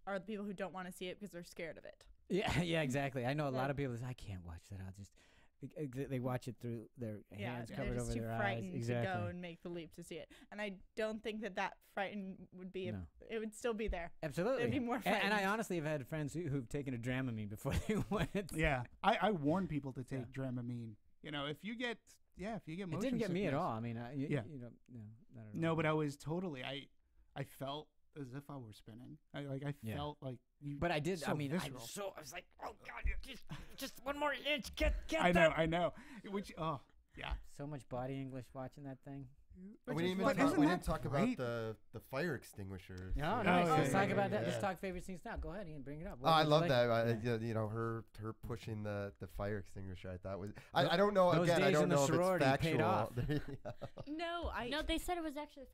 Speaker 4: are the people who don't want to see it because they're scared of it.
Speaker 2: Yeah, yeah, exactly. I know a lot
Speaker 4: That-
Speaker 2: of people that say, I can't watch that. I'll just they watch it through their hands
Speaker 4: they're
Speaker 2: covered
Speaker 4: just
Speaker 2: over
Speaker 4: too
Speaker 2: their eyes.
Speaker 4: frightened
Speaker 2: Exactly.
Speaker 4: to go and make the leap to see it. And I don't think that frightened would be.
Speaker 2: No.
Speaker 4: It would still be there.
Speaker 2: Absolutely.
Speaker 4: They'd be more
Speaker 2: and I
Speaker 4: frightened.
Speaker 2: honestly have had friends who've taken a Dramamine before they went.
Speaker 5: Yeah, I warn people to take
Speaker 2: Yeah.
Speaker 5: Dramamine. If you get yeah, if you get
Speaker 2: It
Speaker 5: motion
Speaker 2: didn't get me at
Speaker 5: sickness-
Speaker 2: all. I mean,
Speaker 5: Yeah.
Speaker 2: you know, no, not at all.
Speaker 5: No, but I was totally. I felt as if I were spinning. I
Speaker 2: Yeah.
Speaker 5: felt like you.
Speaker 2: But I did.
Speaker 5: So
Speaker 2: I mean, I
Speaker 5: visceral.
Speaker 2: was like, oh god, just one more inch. Get
Speaker 5: I know. Which yeah.
Speaker 2: So much body English watching that thing.
Speaker 3: We didn't
Speaker 5: But
Speaker 3: even
Speaker 5: isn't
Speaker 3: we
Speaker 5: that
Speaker 3: didn't talk
Speaker 5: great?
Speaker 3: about the fire extinguisher.
Speaker 2: No,
Speaker 5: Oh,
Speaker 2: no.
Speaker 5: yeah,
Speaker 2: Let's
Speaker 5: yeah,
Speaker 2: talk
Speaker 5: yeah,
Speaker 2: about that.
Speaker 3: yeah.
Speaker 2: Let's talk favorite scenes now. Go ahead, Ian. Bring it up.
Speaker 3: Oh, I love
Speaker 2: like?
Speaker 3: that.
Speaker 2: Yeah.
Speaker 3: You know, her pushing the fire extinguisher. I thought was. I don't know.
Speaker 2: Those
Speaker 3: Again, I
Speaker 2: days
Speaker 3: don't
Speaker 2: in the
Speaker 3: know if it's
Speaker 2: sorority
Speaker 3: factual.
Speaker 2: paid off.
Speaker 4: No,
Speaker 6: No, they said it was actually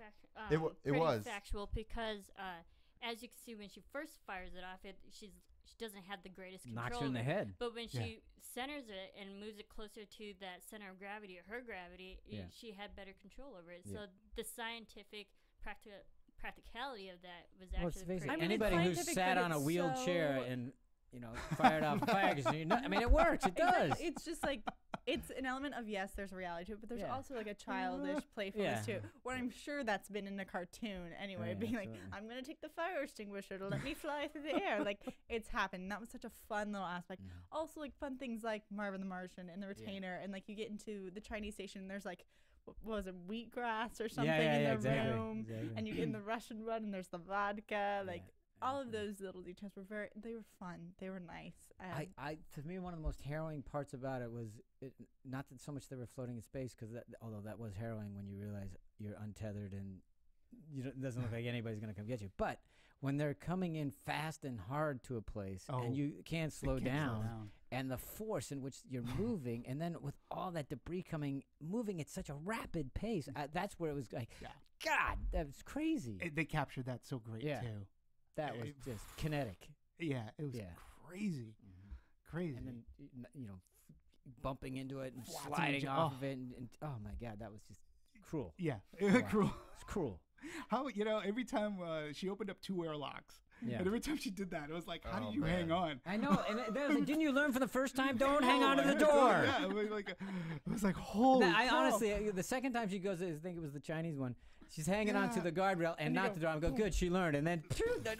Speaker 3: It wa- it
Speaker 6: pretty
Speaker 3: was.
Speaker 6: factual because as you can see when she first fires it off, she doesn't have the greatest control.
Speaker 2: Knocks her in the
Speaker 6: over it.
Speaker 2: head.
Speaker 6: But when
Speaker 5: Yeah.
Speaker 6: she centers it and moves it closer to that center of gravity, or her gravity,
Speaker 2: Yeah.
Speaker 6: she had better control over it.
Speaker 2: Yeah.
Speaker 6: So the scientific practicality of that was
Speaker 2: Well,
Speaker 6: actually
Speaker 2: let's face it.
Speaker 6: pretty
Speaker 4: I mean, it's
Speaker 2: Anybody who's
Speaker 4: scientific,
Speaker 2: sat
Speaker 4: but
Speaker 2: on a
Speaker 4: it's
Speaker 2: wheelchair
Speaker 4: so-
Speaker 2: and fired off a fire extinguisher, I mean, it works. It does.
Speaker 4: Exactly. It's just like it's an element of, yes, there's a reality to it, but there's
Speaker 2: Yeah.
Speaker 4: also like a childish playfulness
Speaker 2: Yeah.
Speaker 4: to it. Where I'm sure that's been in a cartoon anyway,
Speaker 2: yeah,
Speaker 4: being like,
Speaker 2: absolutely.
Speaker 4: I'm gonna take the fire extinguisher to let me fly through the air. Like it's happened. That was such a fun little aspect.
Speaker 2: Mhm.
Speaker 4: Also like fun things like Marvin the Martian and the Retainer, and like you get into the Chinese station and there's like what was it, wheatgrass or something in the
Speaker 2: exactly.
Speaker 4: room,
Speaker 2: Exactly.
Speaker 4: and you get in the Russian one and there's the vodka, like.
Speaker 2: Yeah,
Speaker 4: All of
Speaker 2: absolutely.
Speaker 4: those little details were they were fun. They were nice.
Speaker 2: To me, one of the most harrowing parts about it was not that so much they were floating in space, because although that was harrowing when you realize you're untethered and it doesn't look like anybody's going to come get you. But when they're coming in fast and hard to a place and you can't slow down, and the force in which you're moving, and then with all that debris moving at such a rapid pace, that's where it was like, God, that was crazy.
Speaker 5: They captured that so great too.
Speaker 2: That was just kinetic.
Speaker 5: Yeah, it was crazy, crazy.
Speaker 2: And then bumping into it and
Speaker 5: Flotsam
Speaker 2: sliding
Speaker 5: and
Speaker 2: off of it, and oh my God, that was just cruel.
Speaker 5: Yeah,
Speaker 2: Wow.
Speaker 5: cruel.
Speaker 2: It's cruel.
Speaker 5: How every time she opened up 2 airlocks,
Speaker 2: Yeah.
Speaker 5: and every time she did that, it was like, how
Speaker 3: Oh,
Speaker 5: did you
Speaker 3: man.
Speaker 5: hang on?
Speaker 2: I know, and that was like, didn't you learn for the first time? Don't hang on to the
Speaker 5: Yeah,
Speaker 2: door.
Speaker 5: Yeah, it was like holy.
Speaker 2: I
Speaker 5: cow.
Speaker 2: honestly, the second time she goes, I think it was the Chinese one. She's hanging onto
Speaker 5: Yeah.
Speaker 2: the guardrail and
Speaker 5: you
Speaker 2: not
Speaker 5: go,
Speaker 2: the door. I go, good, she learned, and then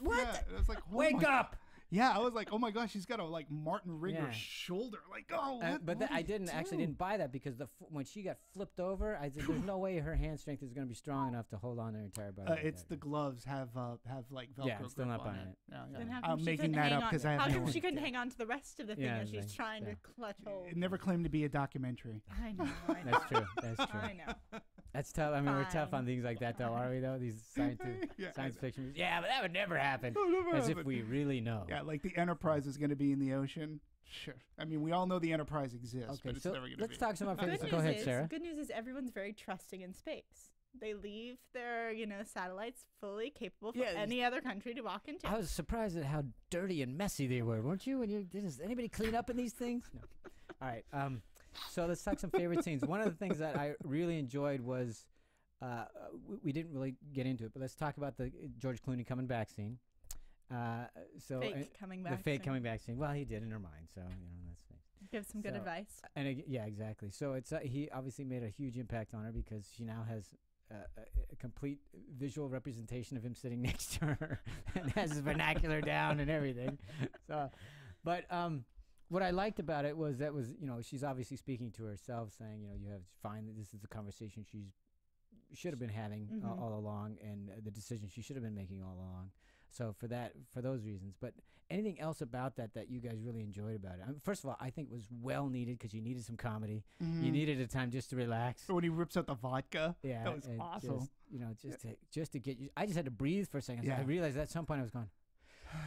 Speaker 2: what?
Speaker 5: Yeah, it was like, oh
Speaker 2: Wake
Speaker 5: my-
Speaker 2: up!
Speaker 5: Yeah, I was like, oh my gosh, she's got a like Martin Rigger
Speaker 2: Yeah.
Speaker 5: shoulder. Like, oh,
Speaker 2: But
Speaker 5: what
Speaker 2: I
Speaker 5: do you
Speaker 2: actually
Speaker 5: do?
Speaker 2: didn't buy that, because when she got flipped over, I said, there's no way her hand strength is going to be strong enough to hold on to her entire body. like
Speaker 5: It's
Speaker 2: that.
Speaker 5: the gloves have like Velcro.
Speaker 2: Yeah, I'm still
Speaker 5: grip
Speaker 2: not
Speaker 5: on
Speaker 2: buying it.
Speaker 5: Yeah, yeah.
Speaker 4: Then how come
Speaker 5: I'm
Speaker 4: she
Speaker 5: making
Speaker 4: couldn't
Speaker 5: that
Speaker 4: hang
Speaker 5: up
Speaker 4: on-
Speaker 5: because I have
Speaker 4: How
Speaker 5: no
Speaker 4: come she
Speaker 5: idea.
Speaker 4: couldn't hang on to the rest of the thing
Speaker 2: Yeah,
Speaker 4: as she's
Speaker 2: like,
Speaker 4: trying
Speaker 2: yeah.
Speaker 4: to clutch hold?
Speaker 5: It never claimed to be a documentary.
Speaker 4: I know. I know.
Speaker 2: That's true. That's true.
Speaker 4: I know.
Speaker 2: That's tough. I mean, we're tough
Speaker 4: Fine.
Speaker 2: on things like that, though, are we? Though these science
Speaker 5: Yeah,
Speaker 2: science
Speaker 5: I know.
Speaker 2: fiction movies. Yeah, but that would never happen.
Speaker 5: That would never
Speaker 2: As if
Speaker 5: happen.
Speaker 2: we really know.
Speaker 5: Yeah, like the Enterprise is going to be in the ocean. Sure. I mean, we all know the Enterprise exists,
Speaker 2: Okay,
Speaker 5: but it's
Speaker 2: so
Speaker 5: never going to be.
Speaker 2: let's talk some about
Speaker 4: Good
Speaker 2: favorites. Go ahead, Sarah.
Speaker 4: Good news is everyone's very trusting in space. They leave their, satellites fully capable for
Speaker 2: Yeah,
Speaker 4: any other country to walk into.
Speaker 2: I was surprised at how dirty and messy they were, weren't you? Does anybody clean up in these things? No. All right. So let's talk some favorite scenes. One of the things that I really enjoyed was, we didn't really get into it, but let's talk about the George Clooney coming back scene.
Speaker 4: Fake coming back.
Speaker 2: The fake
Speaker 4: scene.
Speaker 2: coming back scene. Well, he did in her mind, so that's fake.
Speaker 4: Give some good
Speaker 2: So-
Speaker 4: advice.
Speaker 2: And yeah, exactly. So it's he obviously made a huge impact on her, because she now has a complete visual representation of him sitting next to her and has his vernacular down and everything. So, but what I liked about it was she's obviously speaking to herself, saying you have find that this is the conversation she should have been having all along, and the decision she should have been making all along. So for those reasons. But anything else about that you guys really enjoyed about it? First of all, I think it was well needed, because you needed some comedy. You needed a time just to relax.
Speaker 5: When he rips out the vodka.
Speaker 2: Yeah,
Speaker 5: That was
Speaker 2: and
Speaker 5: awesome.
Speaker 2: Just to get you. I just had to breathe for a second.
Speaker 5: Yeah.
Speaker 2: I realized at some point I was going,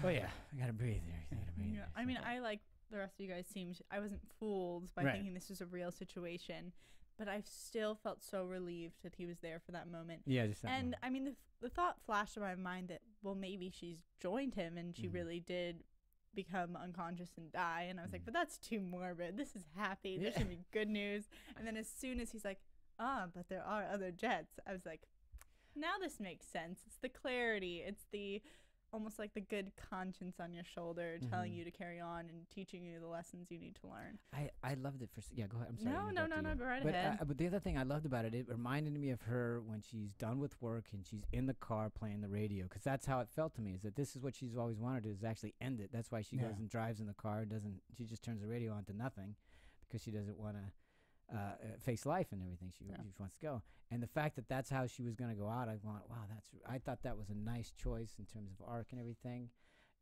Speaker 2: oh yeah, I gotta breathe there. I gotta breathe.
Speaker 4: Yeah,
Speaker 2: there.
Speaker 4: I mean,
Speaker 2: So-
Speaker 4: I like the rest of you guys seemed. I wasn't fooled by
Speaker 2: Right.
Speaker 4: thinking this was a real situation, but I still felt so relieved that he was there for that moment.
Speaker 2: yeah, just that
Speaker 4: And
Speaker 2: moment.
Speaker 4: I mean, the thought flashed in my mind that, well, maybe she's joined him and she
Speaker 2: Mhm.
Speaker 4: really did become unconscious and die. And I was like,
Speaker 2: Mhm.
Speaker 4: but that's too morbid. This is happy. This
Speaker 2: Yeah.
Speaker 4: should be good news. And then as soon as he's like, but there are other jets, I was like, now this makes sense. It's the clarity. It's the almost like the good conscience on your shoulder telling
Speaker 2: Mhm.
Speaker 4: you to carry on and teaching you the lessons you need to learn.
Speaker 2: I loved it yeah, go ahead. I'm sorry. to
Speaker 4: No,
Speaker 2: interrupt you.
Speaker 4: go right
Speaker 2: But,
Speaker 4: ahead.
Speaker 2: but the other thing I loved about it, it reminded me of her when she's done with work and she's in the car playing the radio, because that's how it felt to me, is that this is what she's always wanted to do, is actually end it. That's why she
Speaker 5: Yeah.
Speaker 2: goes and drives in the car, she just turns the radio on to nothing, because she doesn't want to face life and everything. She wants to go, and the fact that that's how she was going to go out, I thought that was a nice choice in terms of arc and everything.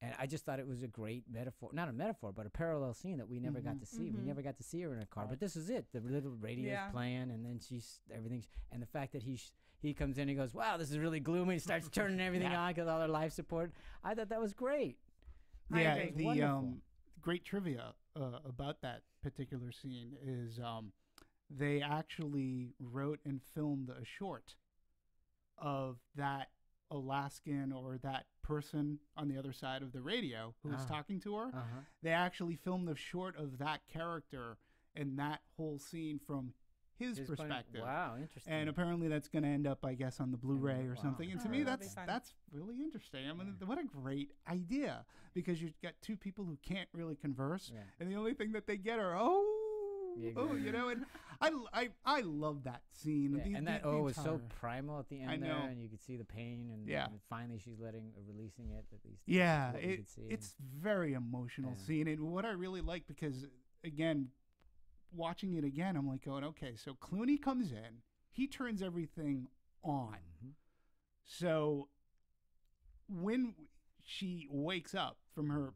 Speaker 2: And I just thought it was a great metaphor, not a metaphor, but a parallel scene that we never got to see. We never got to see her in a car, but this is it. The little radio's playing, and then everything's, and the fact that he comes in and goes, wow, this is really gloomy, starts turning everything on because all her life support. I thought that was great.
Speaker 5: Yeah, the great trivia about that particular scene is they actually wrote and filmed a short of that Alaskan or that person on the other side of the radio who was talking to her. They actually filmed the short of that character and that whole scene from his perspective.
Speaker 2: Wow, interesting.
Speaker 5: And apparently that's going to end up, I guess, on the Blu-ray or something. And to me, that's really interesting. I mean, what a great idea, because you've got two people who can't really converse, and the only thing that they get are you know. And I love that scene.
Speaker 2: Yeah, and that was so primal at the end there, and you could see the pain, and finally she's releasing it at least.
Speaker 5: Yeah, it's very emotional scene, and what I really like, because again, watching it again, I'm like going, okay, so Clooney comes in, he turns everything on. So when she wakes up from her,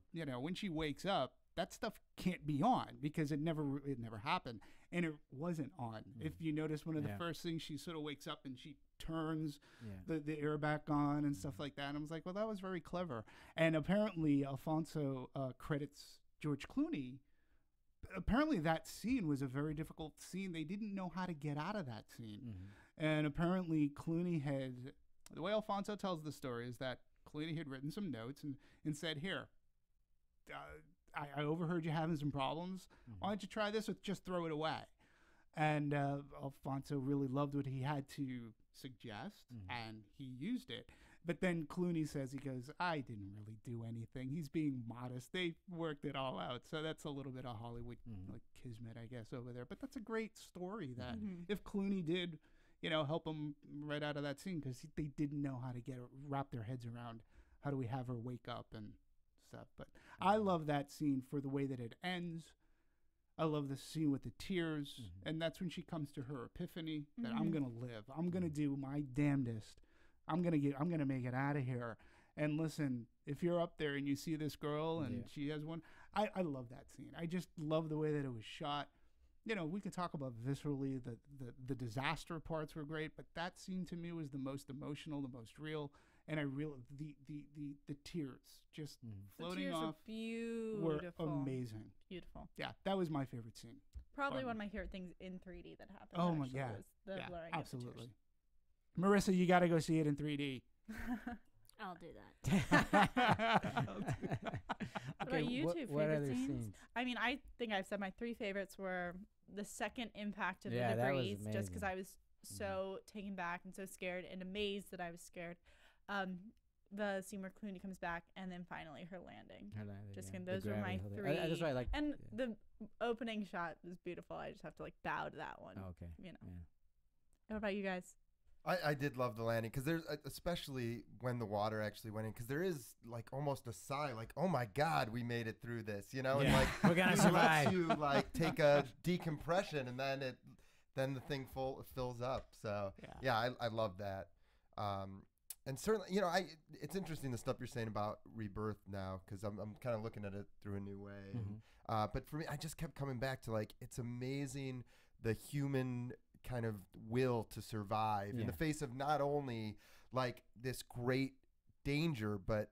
Speaker 5: that stuff can't be on because it never happened, and it wasn't on. If you notice, one of the first things, she sort of wakes up and she turns the air back on and stuff like that. And I was like, well, that was very clever. And apparently Alfonso credits George Clooney. Apparently that scene was a very difficult scene. They didn't know how to get out of that scene. And apparently Clooney had, the way Alfonso tells the story is that Clooney had written some notes and said, here, I overheard you having some problems. Why don't you try this, or just throw it away? And Alfonso really loved what he had to suggest, and he used it. But then Clooney says, he goes, I didn't really do anything. He's being modest. They worked it all out. So that's a little bit of Hollywood like kismet, I guess, over there. But that's a great story that if Clooney did, help him right out of that scene, because they didn't know how to wrap their heads around how do we have her wake up and stuff. But I love that scene for the way that it ends. I love the scene with the tears, and that's when she comes to her epiphany that I'm gonna live. I'm gonna do my damnedest. I'm gonna make it out of here. And listen, if you're up there and you see this girl and she has one, I love that scene. I just love the way that it was shot. We could talk about viscerally, the disaster parts were great, but that scene to me was the most emotional, the most real. And I really, the tears just floating off were amazing.
Speaker 4: Beautiful.
Speaker 5: Yeah, that was my favorite scene.
Speaker 4: Probably one of my favorite things in 3D that happened.
Speaker 5: Oh my,
Speaker 4: was the blurring
Speaker 5: absolutely. Marissa, you got to go see it in 3D.
Speaker 6: I'll do that.
Speaker 4: What about you two favorite scenes? I mean, I think I've said my three favorites were the second impact of the debris, just because I was so taken back and so scared and amazed that I was scared. The scene where Clooney comes back, and then finally her landing. Those were my three.
Speaker 2: That's what I like.
Speaker 4: And the opening shot was beautiful. I just have to bow to that one.
Speaker 2: Oh, okay.
Speaker 4: What about you guys?
Speaker 3: I did love the landing, because there's especially when the water actually went in, because there is almost a sigh, oh my God, we made it through this, and
Speaker 2: we're gonna survive.
Speaker 3: Lets you take a decompression, and then the thing fills up. So I love that. And certainly, it's interesting the stuff you're saying about rebirth now, because I'm kind of looking at it through a new way. But for me, I just kept coming back to it's amazing the human kind of will to survive in the face of not only this great danger, but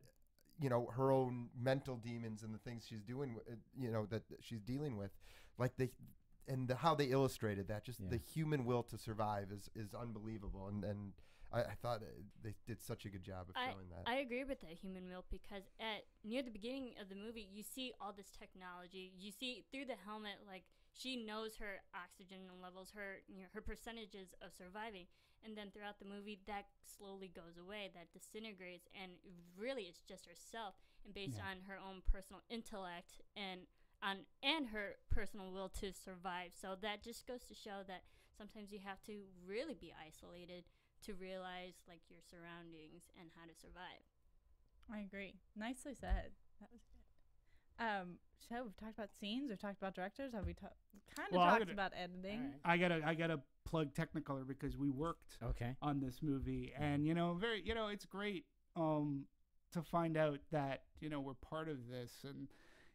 Speaker 3: her own mental demons and the things she's doing, that she's dealing with, how they illustrated that, just the human will to survive is unbelievable. And I thought they did such a good job of showing that.
Speaker 6: I agree with that human will, because near the beginning of the movie, you see all this technology. You see through the helmet, she knows her oxygen levels, her percentages of surviving, and then throughout the movie, that slowly goes away, that disintegrates, and really it's just herself, and based on her own personal intellect and her personal will to survive. So that just goes to show that sometimes you have to really be isolated to realize your surroundings and how to survive.
Speaker 4: I agree. Nicely said. That was good. So we've talked about scenes. We've talked about directors. Have we kind of
Speaker 5: Well,
Speaker 4: talked about editing?
Speaker 5: I gotta plug Technicolor because we worked on this movie, and it's great to find out that we're part of this and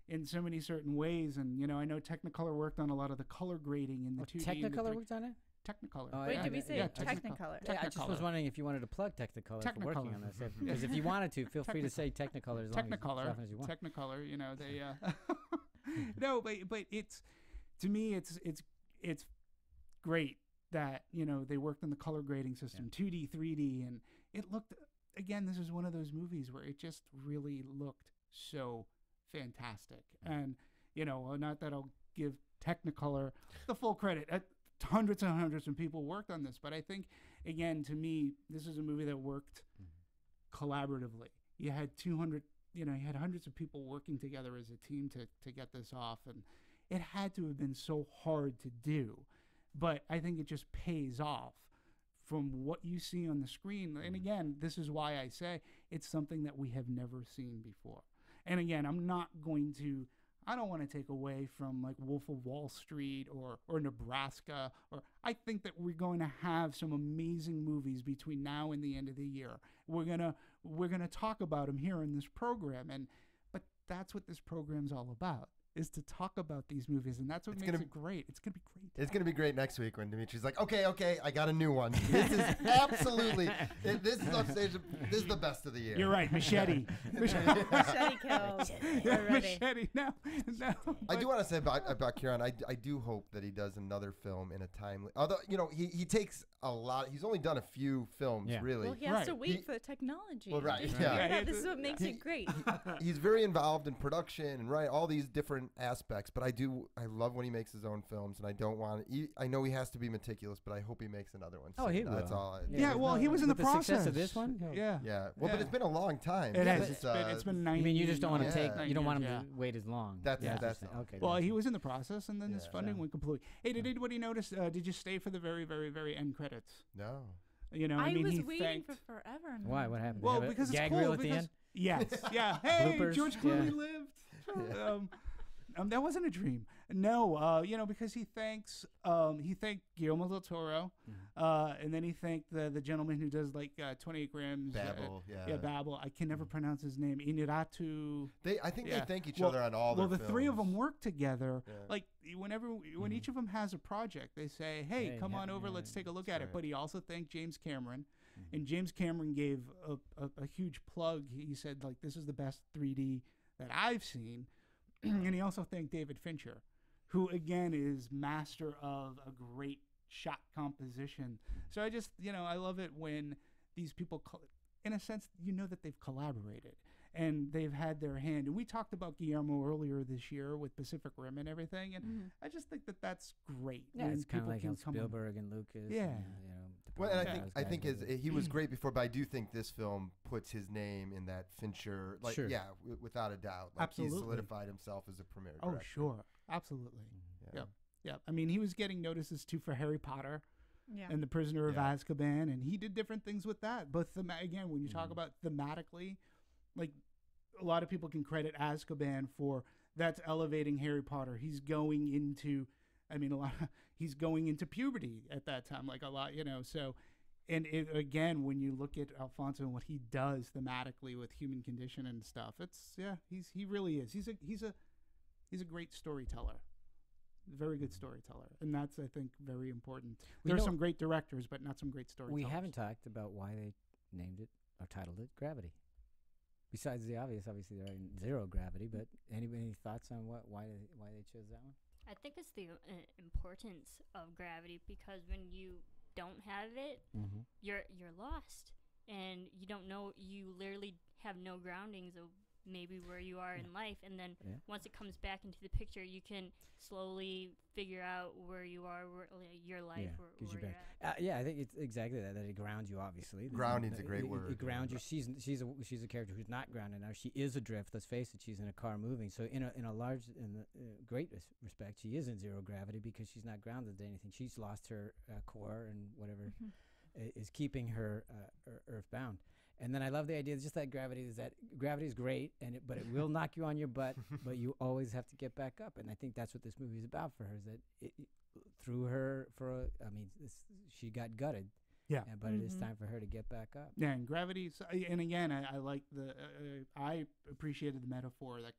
Speaker 5: in so many certain ways. And I know Technicolor worked on a lot of the color grading in the 2D.
Speaker 2: Technicolor worked on it.
Speaker 5: Technicolor.
Speaker 2: Oh,
Speaker 4: Wait, did we say Technicolor?
Speaker 2: Yeah, I just was wondering if you wanted to plug Technicolor for working on this. Because if you wanted to, feel free to say Technicolor as often as you want.
Speaker 5: Technicolor, they. No, but it's, to me, it's great that they worked on the color grading system, 2D, 3D, and it looked. Again, this is one of those movies where it just really looked so fantastic, and not that I'll give Technicolor the full credit. Hundreds and hundreds of people worked on this, but I think, again, to me, this is a movie that worked collaboratively. You had you had hundreds of people working together as a team to get this off, and it had to have been so hard to do, but I think it just pays off from what you see on the screen. And again, this is why I say it's something that we have never seen before. And again, I don't want to take away from like Wolf of Wall Street or Nebraska, or I think that we're going to have some amazing movies between now and the end of the year. We're gonna talk about them here in this program, but that's what this program's all about, is to talk about these movies, and that's what makes it great. It's gonna be great.
Speaker 3: It's gonna be great next week when Demetri's like, okay, I got a new one. This is absolutely, this is on stage. This is the best of the year.
Speaker 5: You're right, Machete.
Speaker 4: Machete kills. We're ready.
Speaker 5: Machete. No.
Speaker 3: I do want to say about Cuarón. I do hope that he does another film in a timely. Although he takes a lot. He's only done a few films, really.
Speaker 4: Well, he has to wait for the technology.
Speaker 3: Well, right.
Speaker 4: This is what makes it great.
Speaker 3: He's very involved in production and all these different aspects, but I love when he makes his own films, and I don't want I know he has to be meticulous, but I hope he makes another one soon.
Speaker 2: He will.
Speaker 3: That's all.
Speaker 5: Well, he was in the process.
Speaker 2: Success of this one.
Speaker 3: Yeah. Well, but it's been a long time.
Speaker 5: It has. It's been 9 years.
Speaker 2: I mean, you just don't want to take. You don't want him to wait as long.
Speaker 3: That's
Speaker 2: okay.
Speaker 5: Well, he was in the process, and then his funding went completely. Hey, did anybody notice? Did you stay for the very, very, very end credits?
Speaker 3: No.
Speaker 4: I was waiting for forever.
Speaker 2: Why? What happened?
Speaker 5: Well, because it's
Speaker 2: gag
Speaker 5: cool.
Speaker 2: reel at the end.
Speaker 5: Yes. Yeah. Hey,
Speaker 2: Bloopers.
Speaker 5: George Clooney lived. That wasn't a dream. No, because he thanked Guillermo del Toro, and then he thanked the gentleman who does like 28 grams.
Speaker 3: Babel,
Speaker 5: Babel. I can never pronounce his name. Iniratu.
Speaker 3: I think they thank each other on all their
Speaker 5: films. Well, the three of them work together.
Speaker 3: Yeah.
Speaker 5: Like when each of them has a project, they say, "Hey, come on over, let's take a look at it." But he also thanked James Cameron, and James Cameron gave a huge plug. He said, like, this is the best 3D that I've seen. And he also thanked David Fincher, who again is master of a great shot composition. So I just, I love it when these people, in a sense, that they've collaborated and they've had their hand. And we talked about Guillermo earlier this year with Pacific Rim and everything, and I just think that that's great.
Speaker 2: Yeah, it's kind of like how Spielberg and Lucas.
Speaker 5: Yeah.
Speaker 3: Well, and I think he was great before, but I do think this film puts his name in that Fincher, without a doubt. Like,
Speaker 5: absolutely.
Speaker 3: He's solidified himself as a premier director.
Speaker 5: Oh, sure. Absolutely. Yeah. I mean, he was getting notices too for Harry Potter and The Prisoner of Azkaban, and he did different things with that. But again, when you talk about thematically, like, a lot of people can credit Azkaban for that's elevating Harry Potter. He's going into he's going into puberty at that time, like a lot, so, and again, when you look at Alfonso and what he does thematically with human condition and stuff, he really is. He's a great storyteller, very good storyteller, and that's, I think, very important. There's some great directors, but not some great storytellers.
Speaker 2: We haven't talked about why they named it or titled it Gravity. Besides the obvious, obviously they're in zero gravity, but any thoughts on why they chose that one?
Speaker 6: I think it's the importance of gravity, because when you don't have it, you're lost, and you don't know. You literally have no groundings of maybe where you are in life, and then once it comes back into the picture, you can slowly figure out where you are, your life, where you're at.
Speaker 2: I think it's exactly that it grounds you. Obviously,
Speaker 3: grounding's a great word.
Speaker 2: It grounds you. She's a character who's not grounded now. She is adrift. Let's face it. She's in a car moving. So in a great respect, she is in zero gravity because she's not grounded to anything. She's lost her core and whatever is keeping her earthbound. And then I love the idea just that gravity is great, but it will knock you on your butt, but you always have to get back up. And I think that's what this movie is about for her. Is that through her she got gutted.
Speaker 5: Yeah.
Speaker 2: But it is time for her to get back up.
Speaker 5: Yeah, and gravity. And again, I like I appreciated the metaphor that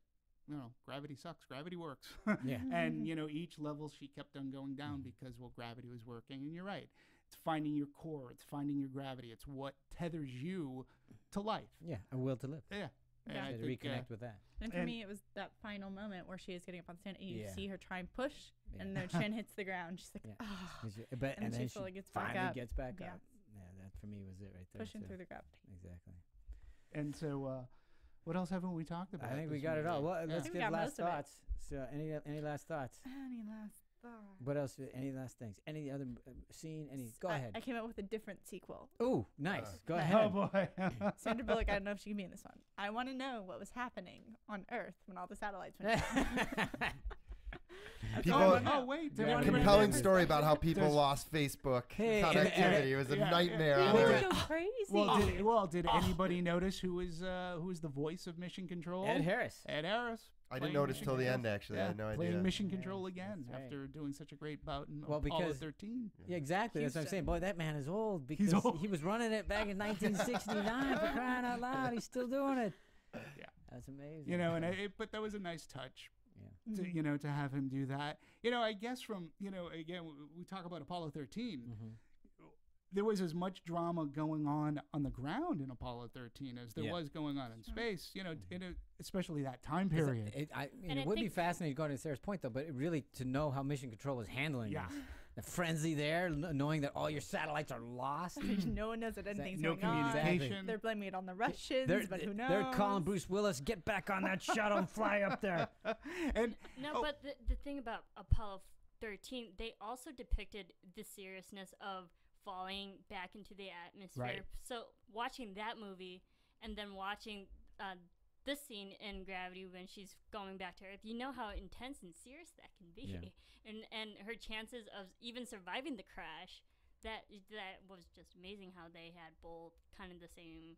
Speaker 5: gravity sucks, gravity works.
Speaker 2: Yeah.
Speaker 5: And each level she kept on going down because gravity was working. And you're right. It's finding your core. It's finding your gravity. It's what tethers you to life.
Speaker 2: Yeah, a will to live.
Speaker 5: Yeah. And I
Speaker 2: to
Speaker 5: think,
Speaker 2: reconnect with that.
Speaker 4: And for me, it was that final moment where she is getting up on the stand, and you see her try and push, and her chin hits the ground. She's like,
Speaker 2: But
Speaker 4: and
Speaker 2: then
Speaker 4: she
Speaker 2: she
Speaker 4: finally gets
Speaker 2: back
Speaker 4: up.
Speaker 2: up. Yeah, that for me was it right there.
Speaker 4: Pushing through the gravity.
Speaker 2: Exactly.
Speaker 5: And so, what else haven't we talked about?
Speaker 2: I think we got it all. Well, let's
Speaker 4: we
Speaker 2: get
Speaker 4: got
Speaker 2: last
Speaker 4: most of it.
Speaker 2: thoughts. So, any last thoughts?
Speaker 4: Any last thoughts?
Speaker 2: What else? Any last things? Any other scene? Go ahead.
Speaker 4: I came up with a different sequel.
Speaker 2: Ooh, nice. Go
Speaker 5: Oh
Speaker 2: ahead.
Speaker 5: boy.
Speaker 4: Sandra Bullock, I don't know if she can be in this one. I want to know what was happening on Earth when all the satellites went down.
Speaker 3: People,
Speaker 5: Wait.
Speaker 2: Yeah.
Speaker 3: compelling story about how people lost Facebook connectivity. It was a nightmare.
Speaker 4: It
Speaker 3: on
Speaker 4: would
Speaker 3: Earth.
Speaker 4: go crazy.
Speaker 5: Did anybody notice who was the voice of Mission Control?
Speaker 2: Ed Harris.
Speaker 5: Ed Harris.
Speaker 3: I didn't notice till the end, actually. I had no
Speaker 5: Playing
Speaker 3: idea.
Speaker 5: Mission Control again
Speaker 2: That's right.
Speaker 5: after doing such a great bout in
Speaker 2: Well,
Speaker 5: Apollo
Speaker 2: because-
Speaker 5: 13.
Speaker 2: Yeah, exactly. That's what I'm saying. Boy, that man is old because
Speaker 5: old.
Speaker 2: he was running it back in 1969 for crying out loud. He's still doing it.
Speaker 5: Yeah.
Speaker 2: That's amazing.
Speaker 5: but that was a nice touch.
Speaker 2: Yeah.
Speaker 5: To have him do that. I guess from again we talk about Apollo 13.
Speaker 2: Mm-hmm.
Speaker 5: There was as much drama going on the ground in Apollo 13 as there was going on in space. Especially that time period.
Speaker 2: It would be fascinating going to Sarah's point though, but really to know how Mission Control was handling
Speaker 5: Yeah.
Speaker 2: the frenzy there, knowing that all your satellites are lost.
Speaker 4: No one knows that anything's
Speaker 5: no
Speaker 4: going on.
Speaker 5: communication.
Speaker 4: They're blaming it on the Russians, but who knows?
Speaker 2: They're calling Bruce Willis, get back on that shuttle and fly up there.
Speaker 6: But the thing about Apollo 13, they also depicted the seriousness of falling back into the atmosphere.
Speaker 5: Right.
Speaker 6: So watching that movie and then watching this scene in Gravity when she's going back to Earth, you know how intense and serious that can be.
Speaker 2: Yeah.
Speaker 6: And her chances of even surviving the crash, that was just amazing how they had both kind of the same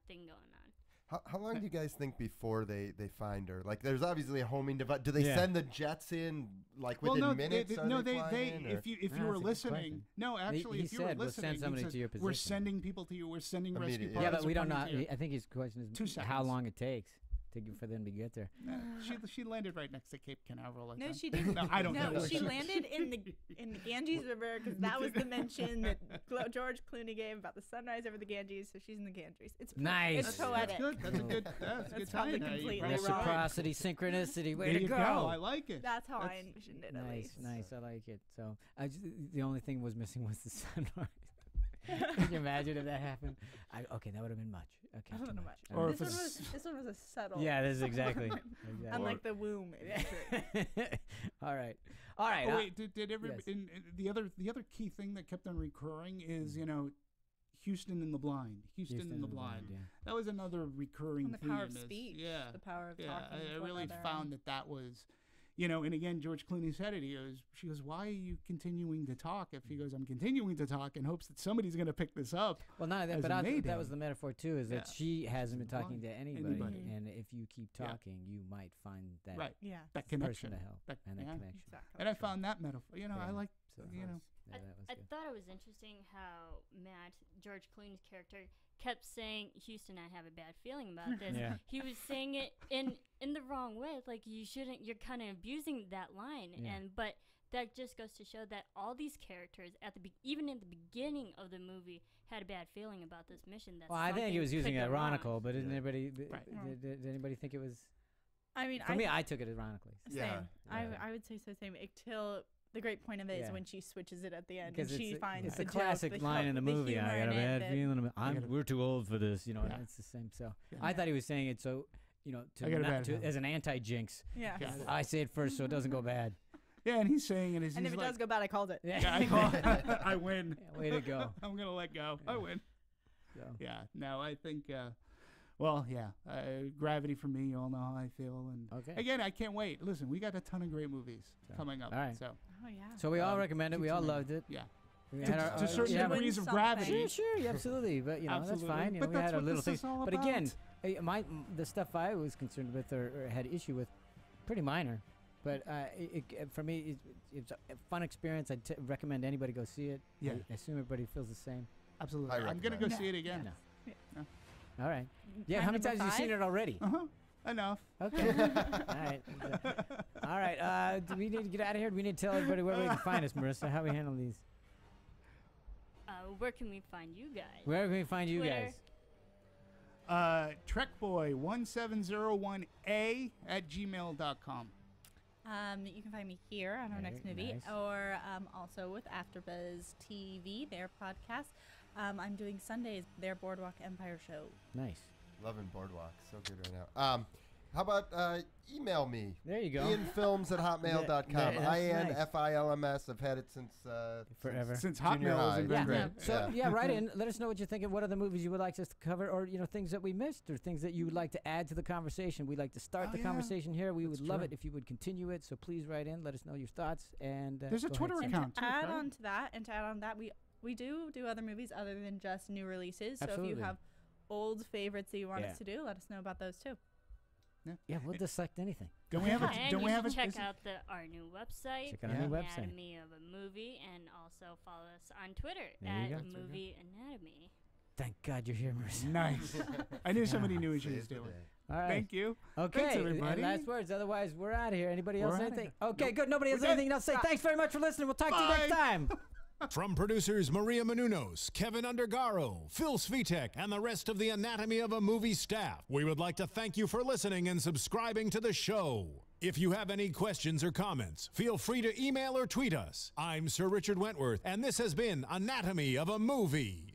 Speaker 6: thing going on.
Speaker 3: How long do you guys think before they find her? Like, there's obviously a homing device. Do they send the jets in like within minutes?
Speaker 5: If you were listening,
Speaker 2: he
Speaker 5: if you were
Speaker 2: said, we'll
Speaker 5: listening,
Speaker 2: send somebody
Speaker 5: he said,
Speaker 2: to your
Speaker 5: we're
Speaker 2: position.
Speaker 5: sending people to you. We're sending rescue
Speaker 3: Immediate,
Speaker 5: parties.
Speaker 2: Yeah, but we don't know.
Speaker 5: coming to you.
Speaker 2: I think his question is
Speaker 5: 2
Speaker 2: how
Speaker 5: seconds.
Speaker 2: long it takes for them to get there.
Speaker 5: She landed right next to Cape Canaveral.
Speaker 4: No, she didn't.
Speaker 5: No, I don't know.
Speaker 4: No,
Speaker 5: where
Speaker 4: she landed in the Ganges River because that was the mention that George Clooney gave about the sunrise over the Ganges. So she's in the Ganges. It's
Speaker 2: Nice.
Speaker 4: It's poetic.
Speaker 5: That's good. That's a good. That's a good
Speaker 4: That's probably
Speaker 5: tie-in.
Speaker 4: completely
Speaker 5: You're
Speaker 4: wrong.
Speaker 2: Reciprocity, synchronicity, way
Speaker 5: There
Speaker 2: to
Speaker 5: you
Speaker 2: go.
Speaker 5: I like it.
Speaker 4: That's how I envisioned it. At
Speaker 2: Nice,
Speaker 4: least.
Speaker 2: nice. I like it. So the only thing was missing was the sunrise. Can you imagine if that happened? Okay, that would have been much. Okay,
Speaker 4: I don't
Speaker 2: too
Speaker 4: know
Speaker 2: much.
Speaker 4: much.
Speaker 5: Or
Speaker 4: This one was a subtle.
Speaker 2: Yeah, this is exactly.
Speaker 4: Unlike the womb.
Speaker 2: All right.
Speaker 5: Oh wait, did every
Speaker 2: yes.
Speaker 5: in the other key thing that kept on recurring is Houston in the blind. Houston in the blind.
Speaker 2: Yeah.
Speaker 5: That was another recurring
Speaker 4: And the
Speaker 5: theme.
Speaker 4: power of
Speaker 5: is-
Speaker 4: speech.
Speaker 5: Yeah.
Speaker 4: The power of
Speaker 5: Yeah,
Speaker 4: talking.
Speaker 5: I
Speaker 4: to one
Speaker 5: really
Speaker 4: another.
Speaker 5: found that was, and again, George Clooney said it. She goes, why are you continuing to talk? If he goes, I'm continuing to talk in hopes that somebody's going to pick this up.
Speaker 2: Well, not that,
Speaker 5: as
Speaker 2: but
Speaker 5: a mayday.
Speaker 2: that was the metaphor too. Is that she hasn't been talking to anybody,
Speaker 5: Anybody.
Speaker 2: and if you keep talking, you might find that
Speaker 5: Right.
Speaker 4: Yeah.
Speaker 5: That
Speaker 2: person
Speaker 5: connection.
Speaker 2: to help
Speaker 5: That-
Speaker 2: and that
Speaker 5: yeah.
Speaker 2: connection.
Speaker 4: Exactly.
Speaker 5: And I found that metaphor. I like,
Speaker 2: So
Speaker 5: you know.
Speaker 2: that was
Speaker 6: I
Speaker 2: good.
Speaker 6: thought it was interesting how George Clooney's character, kept saying, Houston, I have a bad feeling about this.
Speaker 2: Yeah.
Speaker 6: He was saying it in the wrong way. Like, you're kind of abusing that line.
Speaker 2: Yeah.
Speaker 6: But that just goes to show that all these characters, even in the beginning of the movie, had a bad feeling about this mission. That
Speaker 2: Well, I think he was using it
Speaker 6: could go
Speaker 2: ironical,
Speaker 6: wrong.
Speaker 2: but didn't anybody?
Speaker 5: Right.
Speaker 2: Did anybody think it was?
Speaker 4: I mean,
Speaker 2: For me, I took it ironically.
Speaker 4: Same.
Speaker 3: Yeah.
Speaker 4: I would say so. Same. Until the great point of it is
Speaker 2: Yeah.
Speaker 4: when she switches it at the end,
Speaker 2: Because
Speaker 4: and she finds
Speaker 2: it's
Speaker 4: the
Speaker 2: a
Speaker 4: joke,
Speaker 2: classic
Speaker 4: the
Speaker 2: line in the movie.
Speaker 4: humor
Speaker 2: I got a
Speaker 4: in it
Speaker 2: bad
Speaker 4: that-
Speaker 2: feeling. We're too old for this. You know,
Speaker 5: Yeah.
Speaker 2: it's the same. So
Speaker 5: Yeah.
Speaker 2: I thought he was saying it so,
Speaker 5: I got a
Speaker 2: not
Speaker 5: bad feeling.
Speaker 2: as an anti-jinx.
Speaker 4: Yeah.
Speaker 5: Yeah.
Speaker 2: I say it first so it doesn't go bad.
Speaker 5: Yeah, and he's saying it as
Speaker 4: And
Speaker 5: he's
Speaker 4: if it
Speaker 5: like,
Speaker 4: does go bad, I called it.
Speaker 2: Yeah.
Speaker 5: yeah, I call, I win.
Speaker 2: Yeah, way to go.
Speaker 5: I'm gonna let go. I win.
Speaker 2: So.
Speaker 5: Yeah. No, I think. Well, yeah. Gravity for me. You all know how I feel. And
Speaker 2: Okay.
Speaker 5: again, I can't wait. Listen, we got a ton of great movies coming up.
Speaker 2: All right.
Speaker 5: So
Speaker 4: Oh yeah.
Speaker 2: So we all recommend it. We all loved it.
Speaker 5: yeah.
Speaker 2: We
Speaker 5: To,
Speaker 2: had our-
Speaker 5: to certain
Speaker 2: yeah, but-
Speaker 5: degrees of
Speaker 4: Something.
Speaker 5: gravity.
Speaker 2: Sure, yeah, absolutely. But you know, that's
Speaker 5: Absolutely.
Speaker 2: fine. You
Speaker 5: But
Speaker 2: know, we
Speaker 5: that's
Speaker 2: had our
Speaker 5: what
Speaker 2: little
Speaker 5: this is
Speaker 2: things.
Speaker 5: all
Speaker 2: But again,
Speaker 5: about.
Speaker 2: the stuff I was concerned with or had issue with, pretty minor. But for me, it's a fun experience. I'd recommend anybody go see it.
Speaker 5: Yeah.
Speaker 2: I assume everybody feels the same.
Speaker 5: Absolutely.
Speaker 3: I
Speaker 5: I'm gonna
Speaker 3: recommend
Speaker 5: go
Speaker 3: it.
Speaker 5: see it again.
Speaker 2: No.
Speaker 5: Yeah.
Speaker 2: All right. Yeah,
Speaker 4: Time
Speaker 2: how many
Speaker 4: number
Speaker 2: times have you seen
Speaker 4: 5?
Speaker 2: it already?
Speaker 5: Enough.
Speaker 2: Okay. All right. All right. Do we need to get out of here? Do we need to tell everybody where they can find us, Marissa? How we handle these?
Speaker 6: Where can we find you guys?
Speaker 2: Where can we find you
Speaker 6: Twitter.
Speaker 2: guys?
Speaker 5: Trekboy1701A @gmail.com.
Speaker 4: You can find me here on our next
Speaker 2: Very
Speaker 4: movie,
Speaker 2: nice.
Speaker 4: or also with AfterBuzz TV, their podcast. I'm doing Sundays, their Boardwalk Empire show.
Speaker 2: Nice.
Speaker 3: Loving Boardwalk. So good right now. How about email me?
Speaker 2: There you go.
Speaker 3: IanFilms@hotmail.com.
Speaker 2: That's nice.
Speaker 3: IanFILMS. I've had it since
Speaker 2: Forever.
Speaker 5: Since
Speaker 3: junior
Speaker 5: Hotmail
Speaker 3: high.
Speaker 5: has
Speaker 3: It's
Speaker 5: invented.
Speaker 3: great.
Speaker 2: Yeah. So write in. Let us know what you think of what other movies you would like us to cover, or things that we missed, or things that you would like to add to the conversation. We'd like to start the conversation here. We would love
Speaker 5: true.
Speaker 2: it if you would continue it. So please write in. Let us know your thoughts. And
Speaker 5: There's a
Speaker 2: go
Speaker 5: Twitter
Speaker 2: ahead.
Speaker 4: And
Speaker 5: account
Speaker 4: to
Speaker 5: too,
Speaker 4: add
Speaker 5: right?
Speaker 4: on to that, we do other movies other than just new releases. So if
Speaker 2: Absolutely.
Speaker 4: you have old favorites that you want
Speaker 2: Yeah.
Speaker 4: us to do, let us know about those too.
Speaker 2: Yeah, we'll dissect anything.
Speaker 5: Don't we have a?
Speaker 6: And
Speaker 5: Don't
Speaker 6: you
Speaker 5: we have a?
Speaker 6: should check
Speaker 5: is it-
Speaker 6: out our new website,
Speaker 2: Check out our new website.
Speaker 6: Anatomy of a Movie, and also follow us on Twitter
Speaker 2: There you
Speaker 6: at
Speaker 2: go.
Speaker 6: Movie Anatomy.
Speaker 2: Thank God you're here, Marissa.
Speaker 5: Nice. I knew somebody knew what she was
Speaker 3: Saves the
Speaker 5: doing.
Speaker 3: day.
Speaker 2: All right.
Speaker 5: Thank you.
Speaker 2: Okay.
Speaker 5: Thanks, everybody.
Speaker 2: And last words. Otherwise, we're out of here. Anybody else
Speaker 5: We're
Speaker 2: say
Speaker 5: outta
Speaker 2: anything?
Speaker 5: here.
Speaker 2: Okay,
Speaker 5: Nope.
Speaker 2: good. Nobody has
Speaker 5: We're good.
Speaker 2: anything else to say. Thanks very much for listening. We'll talk to you next
Speaker 5: Bye.
Speaker 2: time.
Speaker 1: From producers Maria Menounos, Kevin Undergaro, Phil Svitek, and the rest of the Anatomy of a Movie staff, we would like to thank you for listening and subscribing to the show. If you have any questions or comments, feel free to email or tweet us. I'm Sir Richard Wentworth, and this has been Anatomy of a Movie.